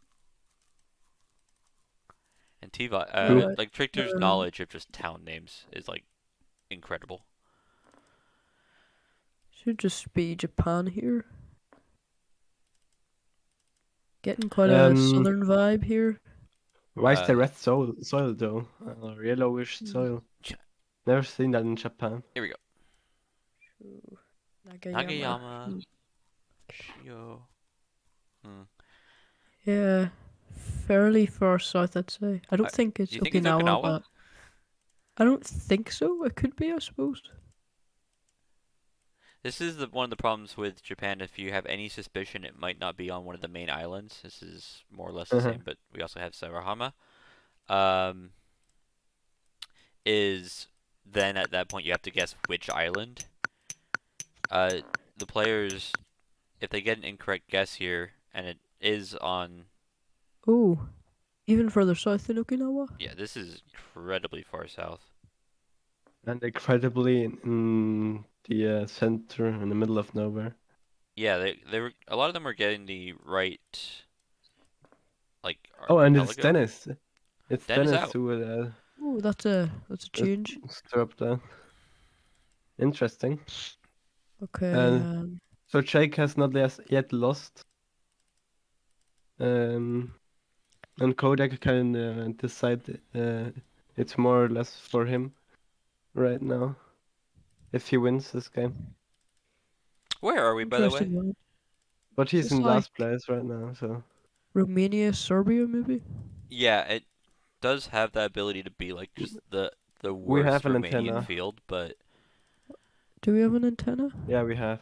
And T-Bot, True. Yeah. like Trickter's knowledge of just town names is like incredible. Should just be Japan here. Getting quite a southern vibe here. Why is the red soil though? Or yellowish soil? Never seen that in Japan. Here we go. Nagayama. Shio. Yeah, fairly far south, I'd say. I don't think it's Do you think it's Okinawa, Okinawa? but I don't think so. It could be, I suppose. This is one of the problems with Japan. If you have any suspicion, it might not be on one of the main islands. This is more or less the same, but we also have Sarahama. Is then at that point you have to guess which island. The players, if they get an incorrect guess here, and it is on. Oh, even further south than Okinawa? Yeah, this is incredibly far south. And incredibly in the center, in the middle of nowhere. Yeah, they were, a lot of them were getting the right, like. Oh, and it's archipelago. Dennis. It's Dennis Dennis out. who Oh, that's a change. dropped down. Interesting. Okay. So Jake has not yet lost. And Kodak can decide it's more or less for him right now if he wins this game. Where are we, by the way? Interesting one. But he's Just in like last place right now, so. Romania, Serbia, maybe? Yeah, it does have that ability to be like just the We have worst an Romanian antenna. field, but Do we have an antenna? Yeah, we have.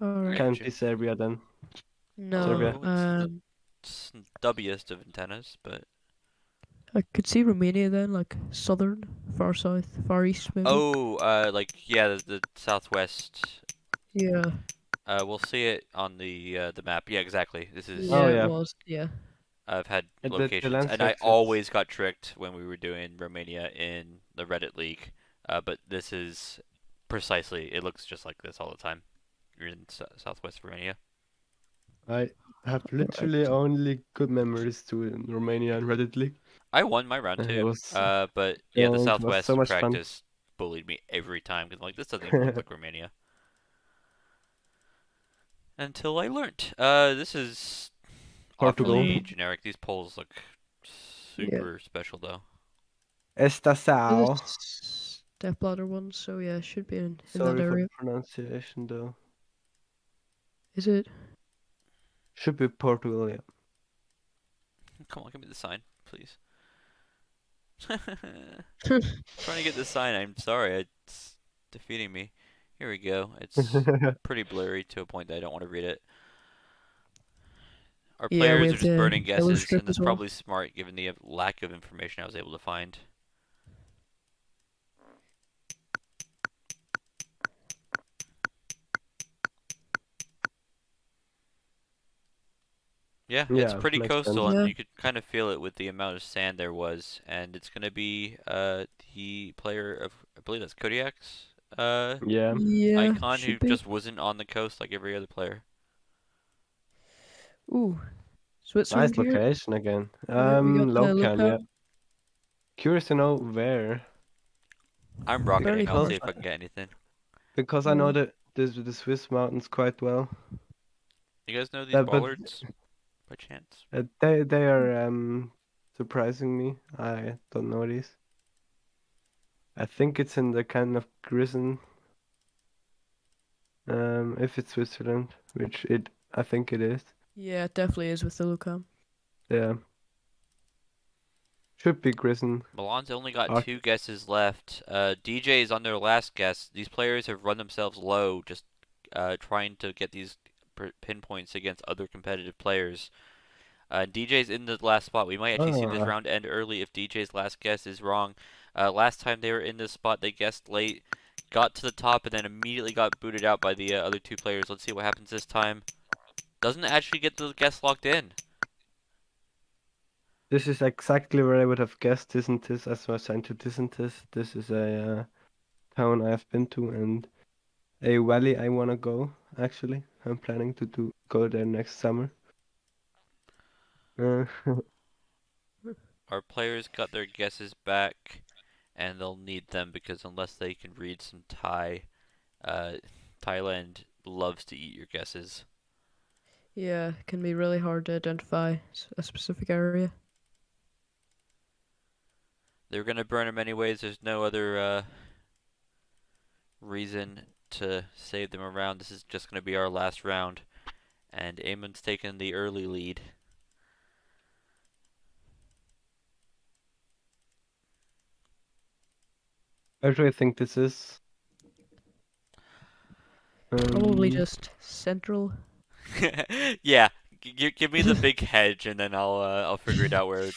Alright. Can't be Serbia then. No. Serbia. it's the stubbiest of antennas, but. I could see Romania then, like southern, far south, far east, maybe. Oh, like yeah, the southwest. Yeah. We'll see it on the map. Yeah, exactly. This is. Yeah, Oh, it yeah. was. Yeah. I've had The locations, and I landscapes is- always got tricked when we were doing Romania in the Reddit League. But this is precisely. It looks just like this all the time. You're in southwest Romania. I have literally only good memories to in Romania and Reddit League. I won my round It too. was- But yeah, it the was southwest so much fun. practice bullied me every time because I'm like, this doesn't even look like Romania. Until I learnt. This is Portugal. awfully generic. These polls look super special though. Estação. Step ladder one, so yeah, should be in that Sorry for area. the pronunciation though. Is it? Should be Portugal, yeah. Come on, give me the sign, please. Trying to get the sign. I'm sorry, it's defeating me. Here we go. It's pretty blurry to a point that I don't want to read it. Our Yeah, we players are have just the burning yellow guesses, strip and that's as well. probably smart given the lack of information I was able to find. Yeah, it's Yeah, pretty makes coastal, sense. and Yeah. you could kind of feel it with the amount of sand there was. And it's gonna be the player of, I believe that's Kodiak's Yeah. Yeah, icon, who should be. just wasn't on the coast like every other player. Ooh, Switzerland Nice here. location again. Yeah, we got the Locan, yeah. lookout. Curious to know where. I'm Fairly rocketing. I'll far see if I south. can get anything. Because I know the Swiss mountains quite well. You guys know these But bollards by chance? they are surprising me. I don't know these. I think it's in the kind of Grisen. If it's Switzerland, which I think it is. Yeah, it definitely is with the lookout. Yeah. Should be Grisen. Milan's only got Ar- 2 guesses left. DJ is on their last guess. These players have run themselves low, just trying to get these pinpoints against other competitive players. DJ's in the last spot. We might actually see this round end early if DJ's last guess is wrong. Last time they were in this spot, they guessed late, got to the top, and then immediately got booted out by the other 2 players. Let's see what happens this time. Doesn't actually get the guess locked in. This is exactly where I would have guessed, isn't this? As I was saying to isn't this? This is a town I have been to and a valley I wanna go. Actually, I'm planning to go there next summer. Uh, Our players got their guesses back, and they'll need them because unless they can read some Thai, uh, Thailand loves to eat your guesses. Yeah, it can be really hard to identify a specific area. They're gonna burn them anyways. There's no other reason to save them around. This is just gonna be our last round, and Eamon's taking the early lead. where do I think this is? Probably just central. Yeah, give me the big hedge, and then I'll figure it out where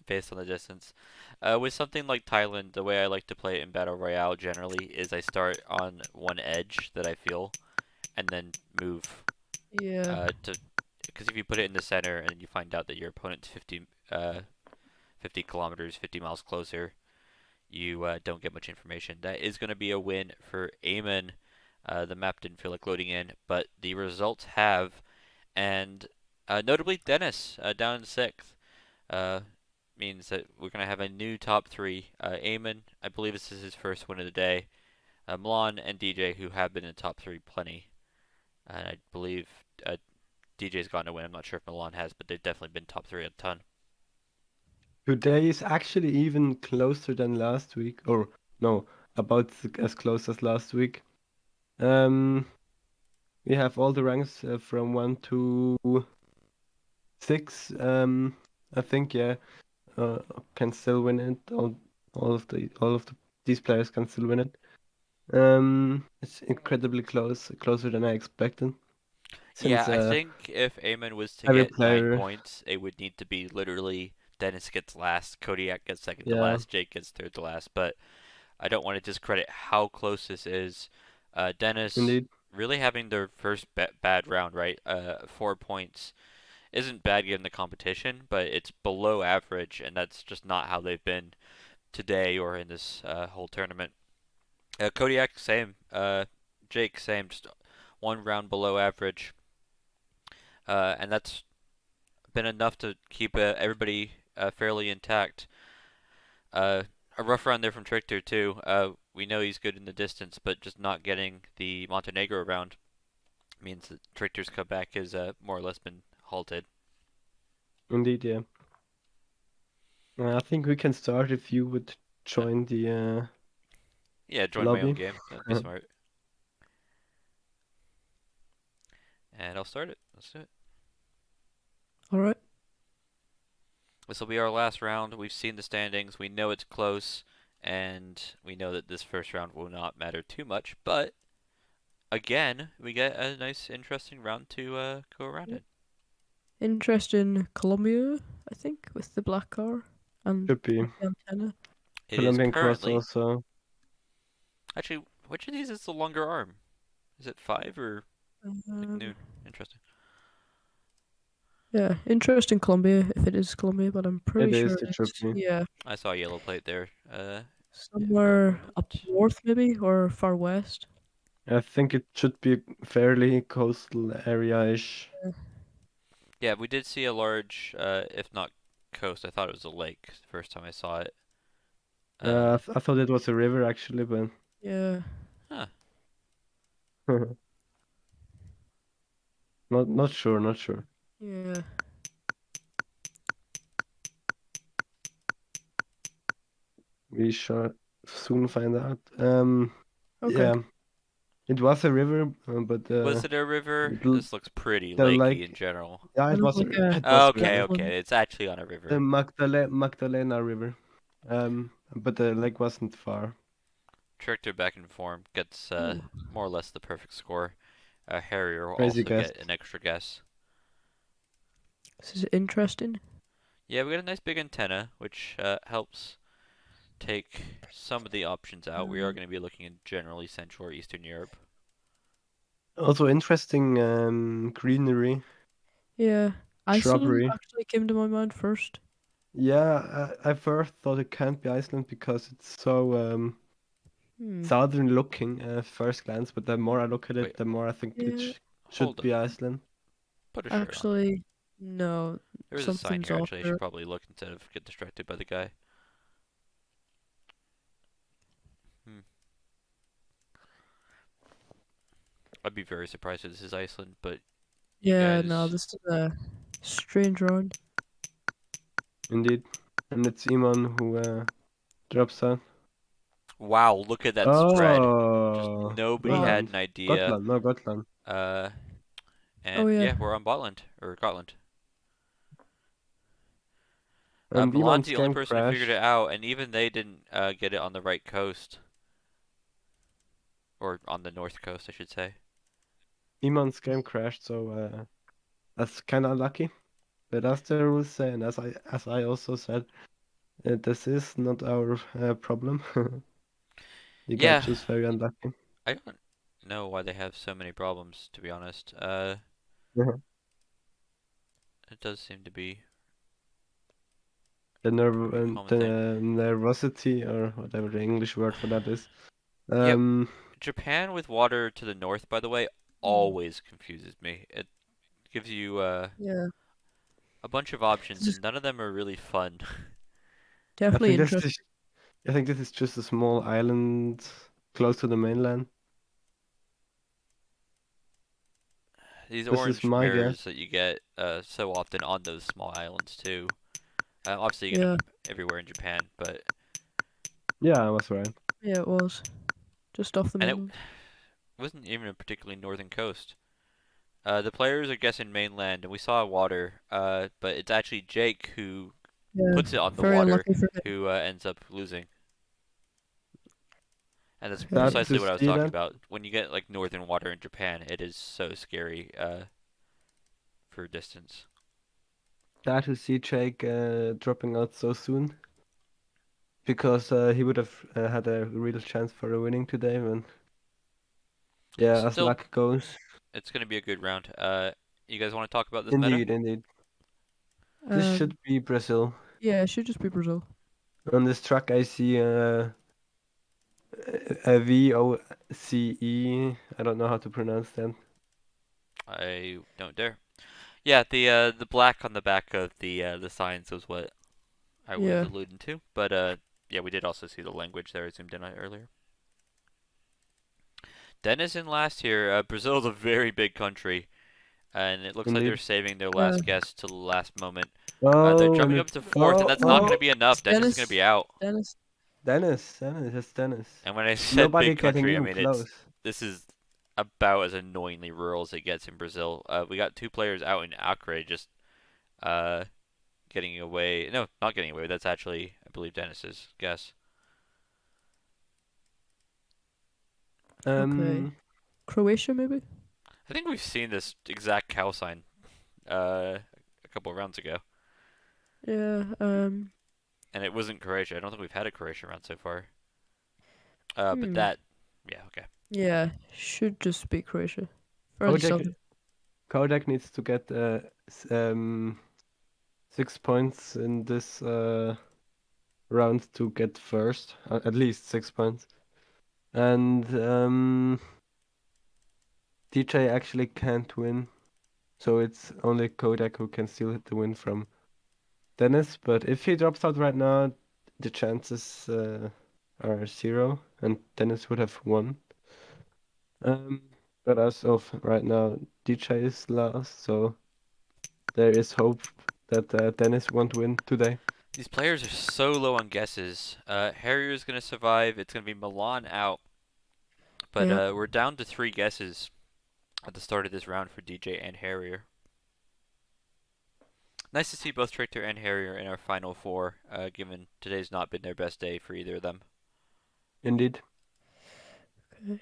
based on the distance. With something like Thailand, the way I like to play it in Battle Royale generally is I start on one edge that I feel, and then move Yeah. to because if you put it in the center and you find out that your opponent's 50 kilometers, 50 miles closer, you don't get much information. That is going to be a win for Eamon. The map didn't feel like loading in, but the results have, and notably Dennis down in sixth. Means that we're going to have a new top three. Eamon, I believe this is his first win of the day. Milan and DJ, who have been in the top three plenty. I believe DJ's gotten a win. I'm not sure if Milan has, but they've definitely been top three a ton. Today is actually even closer than last week, or no, about as close as last week. We have all the ranks from 1 to 6. I think yeah, can still win it. All of these players can still win it. It's incredibly closer than I expected. Yeah, Since I think if Eamon was to every get 9 player, points, it would need to be literally Dennis gets last, Kodiak gets second to yeah, last, Jake gets third to last. But I don't want to discredit how close this is. Dennis indeed, really having their first bad round, right? 4 points isn't bad given the competition, but it's below average, and that's just not how they've been today or in this whole tournament. Kodiak, same. Jake, same. Just one round below average, and that's been enough to keep everybody fairly intact. A rough round there from Trichter too. We know he's good in the distance, but just not getting the Montenegro round means that Trichter's comeback has more or less been halted. indeed, yeah. I think we can start if you would join the Yeah, join my own lobby. game. That'd be smart. And I'll start it. Let's do it. All right. This will be our last round. We've seen the standings. We know it's close, and we know that this first round will not matter too much. But again, we get a nice, interesting round to go around in. Interest in Colombia, I think, with the black car and Should be the antenna. It is Colombian Cross currently also. actually which of these is the longer arm? Is it 5 or like Um, noon? Interesting. yeah, interest in Colombia, if it is Colombia, but I'm pretty It sure is, it should it's, be. yeah, I saw a yellow plate there. somewhere Moment. up north maybe, or far west. I think it should be fairly coastal area-ish. Yeah, we did see a large, if not coast. I thought it was a lake the first time I saw it. I thought it was a river actually, but Yeah. Huh. not sure, not sure. Yeah. We shall soon find out. Okay. Yeah, it was a river, but Was it a river? l- This looks pretty the lakey in like, general. yeah, it Kind of was like a a it was a Okay, river, one. okay. It's actually on a the river. Magdalena River. But the lake wasn't far. Trickter back in form gets Ooh, more or less the perfect score. Harrier will Crazy also guess. get an extra guess. this is interesting. Yeah, we got a nice big antenna, which helps take some of the options out. We are going to be looking in generally Central or Eastern Europe. Also interesting Yeah. Iceland shrubbery. actually came to my mind first. Yeah, I first thought it can't be Iceland because it's so Hmm. southern looking at first glance, but the more I look at Wait, it, the more I think it Yeah. should hold up. be Iceland. Put a shirt on. Actually, no. There is a sign Something's here, off actually. I should there. probably look instead of get distracted by the guy. Hmm. I'd be very surprised if this is Iceland, but you Yeah, no, guys. this is a strange round. Indeed. And it's Iman who drops out. Wow, look at that spread. Just Oh, nobody What? had Gotland. an idea. Gotland, no, Gotland. Uh, Oh and yeah. yeah, we're on Botland, or Gotland. And Milan's Iman's the only game person who figured it crashed. out, and even they didn't get it on the right coast. Or on the north coast, I should say. Iman's game crashed, so that's kind of unlucky. But as the rules say, and as I also said, this is not our problem. You got Yeah, just very unlucky. I don't know why they have so many problems, to be honest. Uh-huh. It does seem to be The a nerve pretty and common thing. the nervosity or whatever the English word for that is. Yep, Um, Japan with water to the north, by the way, Hmm. always confuses me. It gives you Yeah. a bunch of options, This is and none of them are really fun. I definitely think this interesting. is I think this is just a small island close to the mainland. These This is orange my guess. mirrors that you get so often on those small islands too. Obviously, you get Yeah. them everywhere in Japan, but Yeah, I was right. Yeah, it was. Just off the and it mainland. wasn't even a particularly northern coast. The players are guessing mainland, and we saw water. But it's actually Jake who Yeah. puts it on the Very water unlucky for him. who ends up losing. And that's Okay. Sad precisely to what I was see talking that. about. When you get like northern water in Japan, it is so scary for distance. Sad to see Jake dropping out so soon because he would have had a real chance for a winning today. And yeah, as Still, luck goes. it's going to be a good round. You guys want to talk about this meta? Indeed, indeed. This Um. should be Brazil. Yeah, it should just be Brazil. On this track, I see a VOCE. I don't know how to pronounce that. I don't dare. Yeah, the black on the back of the signs was what I was Yeah. alluding to. But yeah, we did also see the language there. I zoomed in on it earlier. Dennis in last here. Brazil is a very big country, and it looks like they're Indeed. saving their Uh. last guess to the last moment. They're Oh, and jumping up it's to fourth, and oh that's not going oh to be enough. Dennis is going to Dennis. be out. Dennis. Dennis, it's Dennis. And when I said Nobody big getting country, I even mean close. this is about as annoyingly rural as it gets in Brazil. We got two players out in Acre just uh, getting away. No, not getting away. That's actually, I believe, Dennis's guess. Okay. Um, Croatia, maybe. I think we've seen this exact cow sign uh, a couple of rounds ago, Yeah. and it wasn't Croatia. I don't think we've had a Croatia round so far. But Hmm. that, yeah, okay. Yeah, should just be Croatia. Fairly Kodak southern. Kodak needs to get 6 points in this round to get first. At least 6 points. And DJ actually can't win, so it's only Kodak who can steal the win from Dennis. But if he drops out right now, the chances are zero, and Dennis would have won. Um, but as of right now, DJ is last, so there is hope that Dennis won't win today. These players are so low on guesses. Harrier's gonna survive. It's gonna be Milan out, but Yep. we're down to 3 guesses at the start of this round for DJ and Harrier. Nice to see both Trichter and Harrier in our final four, given today's not been their best day for either of them. Indeed. Okay.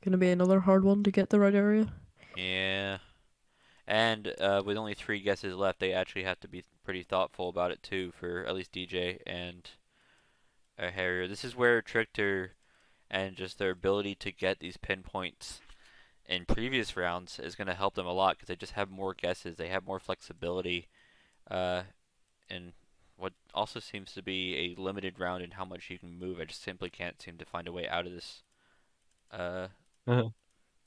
Gonna be another hard one to get the right area. Yeah. And with only 3 guesses left, they actually have to be pretty thoughtful about it too, for at least DJ and Harrier. This is where Trichter and just their ability to get these pinpoints in previous rounds is going to help them a lot because they just have more guesses. They have more flexibility uh, and what also seems to be a limited round in how much you can move. I just simply can't seem to find a way out of this. Uh, Uh,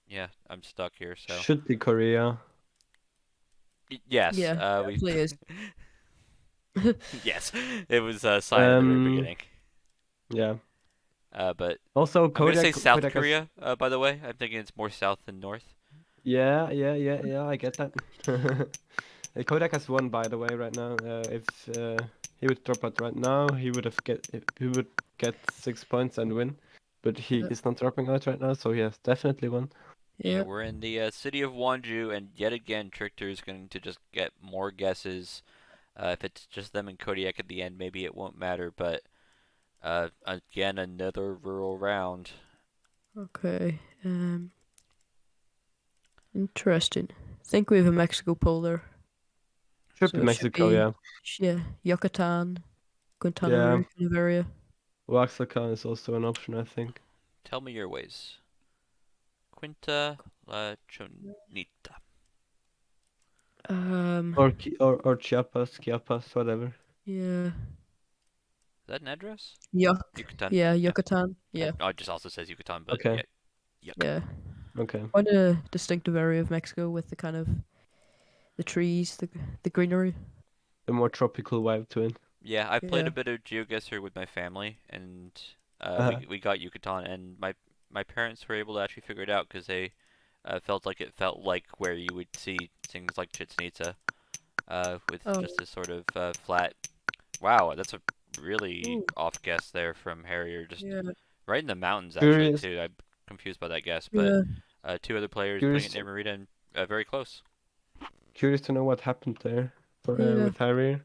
yeah, I'm stuck here. So should be Korea. yes, Yeah, we definitely is. yes, it was a sign at the very Um, beginning. yeah. But Also, I'm gonna say South Kodak has. Korea. By the way, I'm thinking it's more south than north. Yeah. I get that. Kodak has won, by the way, right now. If he would drop out right now, he would get 6 points and win. But he Yeah, is not dropping out right now, so he has definitely won. Yeah, yeah. we're in the city of Wonju, and yet again, Trickter is going to just get more guesses. If it's just them and Kodiak at the end, maybe it won't matter. But again, another rural round. Okay. Interesting. I think we have a Mexico polar, Should be so it should Mexico, be yeah. yeah, Yucatan, Yeah. Guantanamo kind of area. Oaxaca is also an option, I think. Tell me your ways. Quinta La Chonita. Um, Or Chiapas, whatever. yeah, Is that an address? Yuck. Yucatan. Yeah, Yeah. Yucatan. Yeah, It just also says Yucatan, but Okay, yeah, yuck. yeah. okay. Quite a distinctive area of Mexico with the kind of the trees, the greenery. The more tropical vibe to it. Yeah, I played Yeah. a bit of Geoguessr with my family, and Uh-huh. we got Yucatan, and my parents were able to actually figure it out because they felt like it felt like where you would see things like Chichen Itza, with Oh. just this sort of flat. Wow, that's a really Ooh. off guess there from Harrier. Just Yeah. right in the mountains, actually, Curious, too. I'm confused by that guess, but Yeah. two other players putting it curious, near Merida and very close. curious to know what happened there for Yeah. with Harry.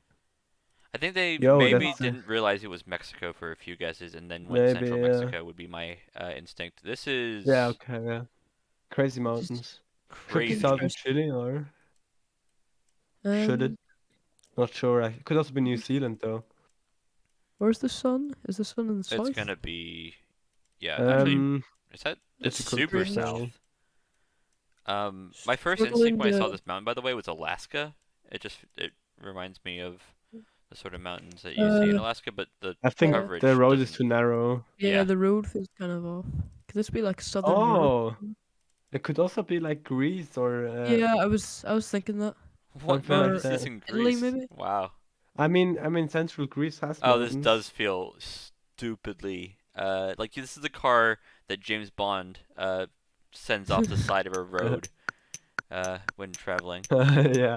I think they Yo, maybe that's didn't realize it was Mexico for a few guesses and then went maybe Central Mexico would be my instinct. This yeah, is okay, yeah. Crazy Just mountains. Could be crazy. southern interesting. Chile or should it? Um, Not sure. It could also be New Zealand though. where's the sun? Is the sun in the It's south? gonna be, yeah, actually, Um, it's Difficult to super Strange. say. south. My first instinct Struggling when I saw to. this mountain, by the way, was Alaska. It reminds me of the sort of mountains that you see in Uh, Alaska, but the I think yeah. the coverage road is doesn't. too narrow. Yeah, Yeah, the road feels kind of off. Could this be like southern Europe? Oh, it could also be like Greece or Yeah, I was thinking that. what something mountain like Or is this that. in Italy Greece? maybe? Wow. I mean, Central Greece has Oh, this mountains. does feel stupidly like this is a car that James Bond sends off the side of a road when traveling. Yeah,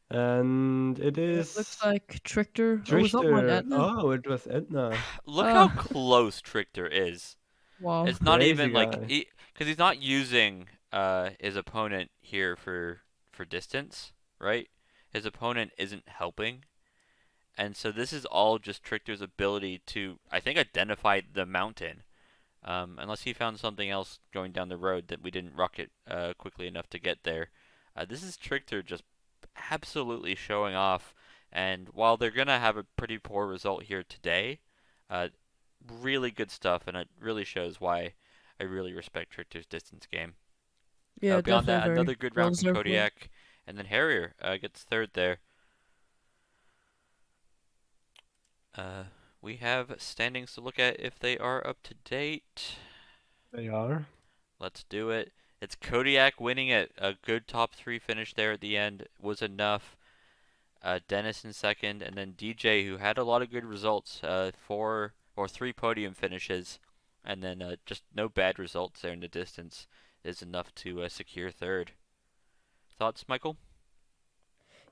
and it It looks is like Trickter. Oh, was that Mount Trichter. Etna? Oh, it was Edna. Look how Ah, close Trickter is. wow. It's not Crazy even like guy. because he's not using his opponent here for distance, right? His opponent isn't helping. And so this is all just Trickter's ability to, I think, identify the mountain. Unless he found something else going down the road that we didn't rocket quickly enough to get there. This is Trickter just absolutely showing off. And while they're going to have a pretty poor result here today, uh, really good stuff. And it really shows why I really respect Trickter's distance game. Yeah, Beyond definitely that, very another good well round from deserved win. Kodiak. And then Harrier gets third there. Uh, we have standings to look at if they are up to date. They are. Let's do it. It's Kodiak winning it. A good top three finish there at the end was enough. Dennis in second, and then DJ, who had a lot of good results, four or three podium finishes, and then just no bad results there in the distance is enough to secure third. Thoughts, Michael?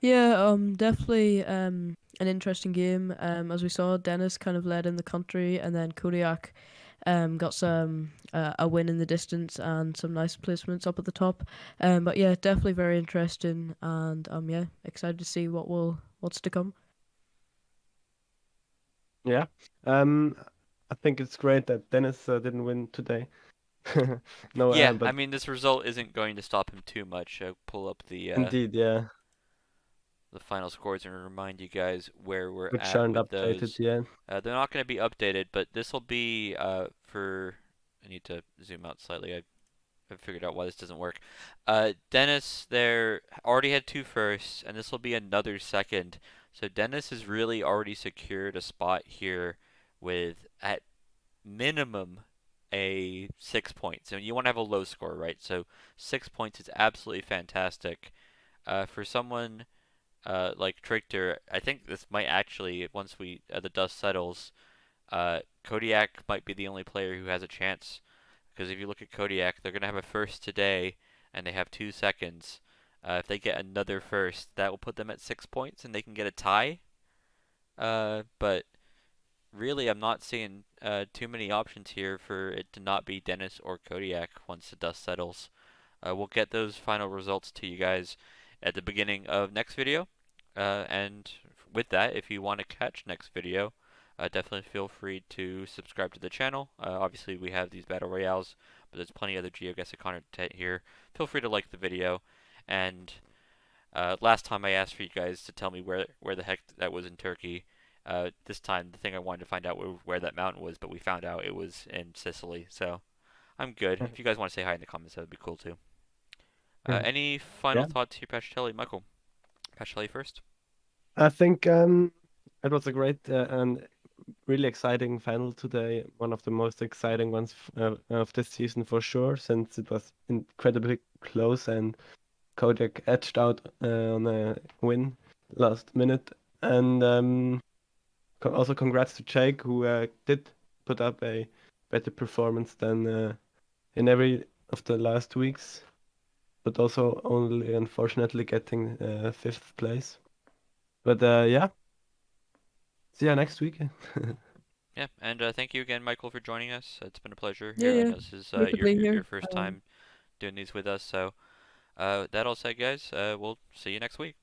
Yeah, definitely an interesting game. As we saw, Dennis kind of led in the country, and then Kodiak got some a win in the distance and some nice placements up at the top. But yeah, definitely very interesting, and yeah, excited to see what's to come. Yeah. I think it's great that Dennis didn't win today. No, Yeah, I but mean this result isn't going to stop him too much. Pull up indeed, yeah, the final scores and remind you guys where we're which at aren't with updated those. yet. They're not going to be updated, but this will be for. I need to zoom out slightly. I figured out why this doesn't work. Dennis there already had two firsts, and this will be another second. So Dennis has really already secured a spot here with at minimum a 6 points. And you want to have a low score, right? So 6 points is absolutely fantastic. For someone like Trichter, I think this might actually, once the dust settles, Kodiak might be the only player who has a chance. Because if you look at Kodiak, they're going to have a first today, and they have 2 seconds. If they get another first, that will put them at 6 points, and they can get a tie. But really, I'm not seeing too many options here for it to not be Dennis or Kodiak once the dust settles. We'll get those final results to you guys at the beginning of next video. And with that, if you want to catch next video, definitely feel free to subscribe to the channel. Obviously, we have these battle royales, but there's plenty of other Geoguessr content here. Feel free to like the video. And last time I asked for you guys to tell me where the heck that was in Turkey. This time, the thing I wanted to find out where that mountain was, but we found out it was in Sicily. So I'm good. If you guys want to say hi in the comments, that would be cool too. Any final Yeah, thoughts here, Pachatelli? Michael, Pachatelli first. I think it was a great and really exciting final today. One of the most exciting ones of this season for sure, since it was incredibly close and Kodiak edged out on a win last minute. And also congrats to Jake, who did put up a better performance than in every of the last weeks, but also only unfortunately getting fifth place. But yeah, see you next week. Yeah, and thank you again, Michael, for joining us. It's been a pleasure Yeah, here. I yeah. know this is Great to your, be your here. your first time doing these with us. So that all said, guys, we'll see you next week.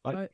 Bye. Bye.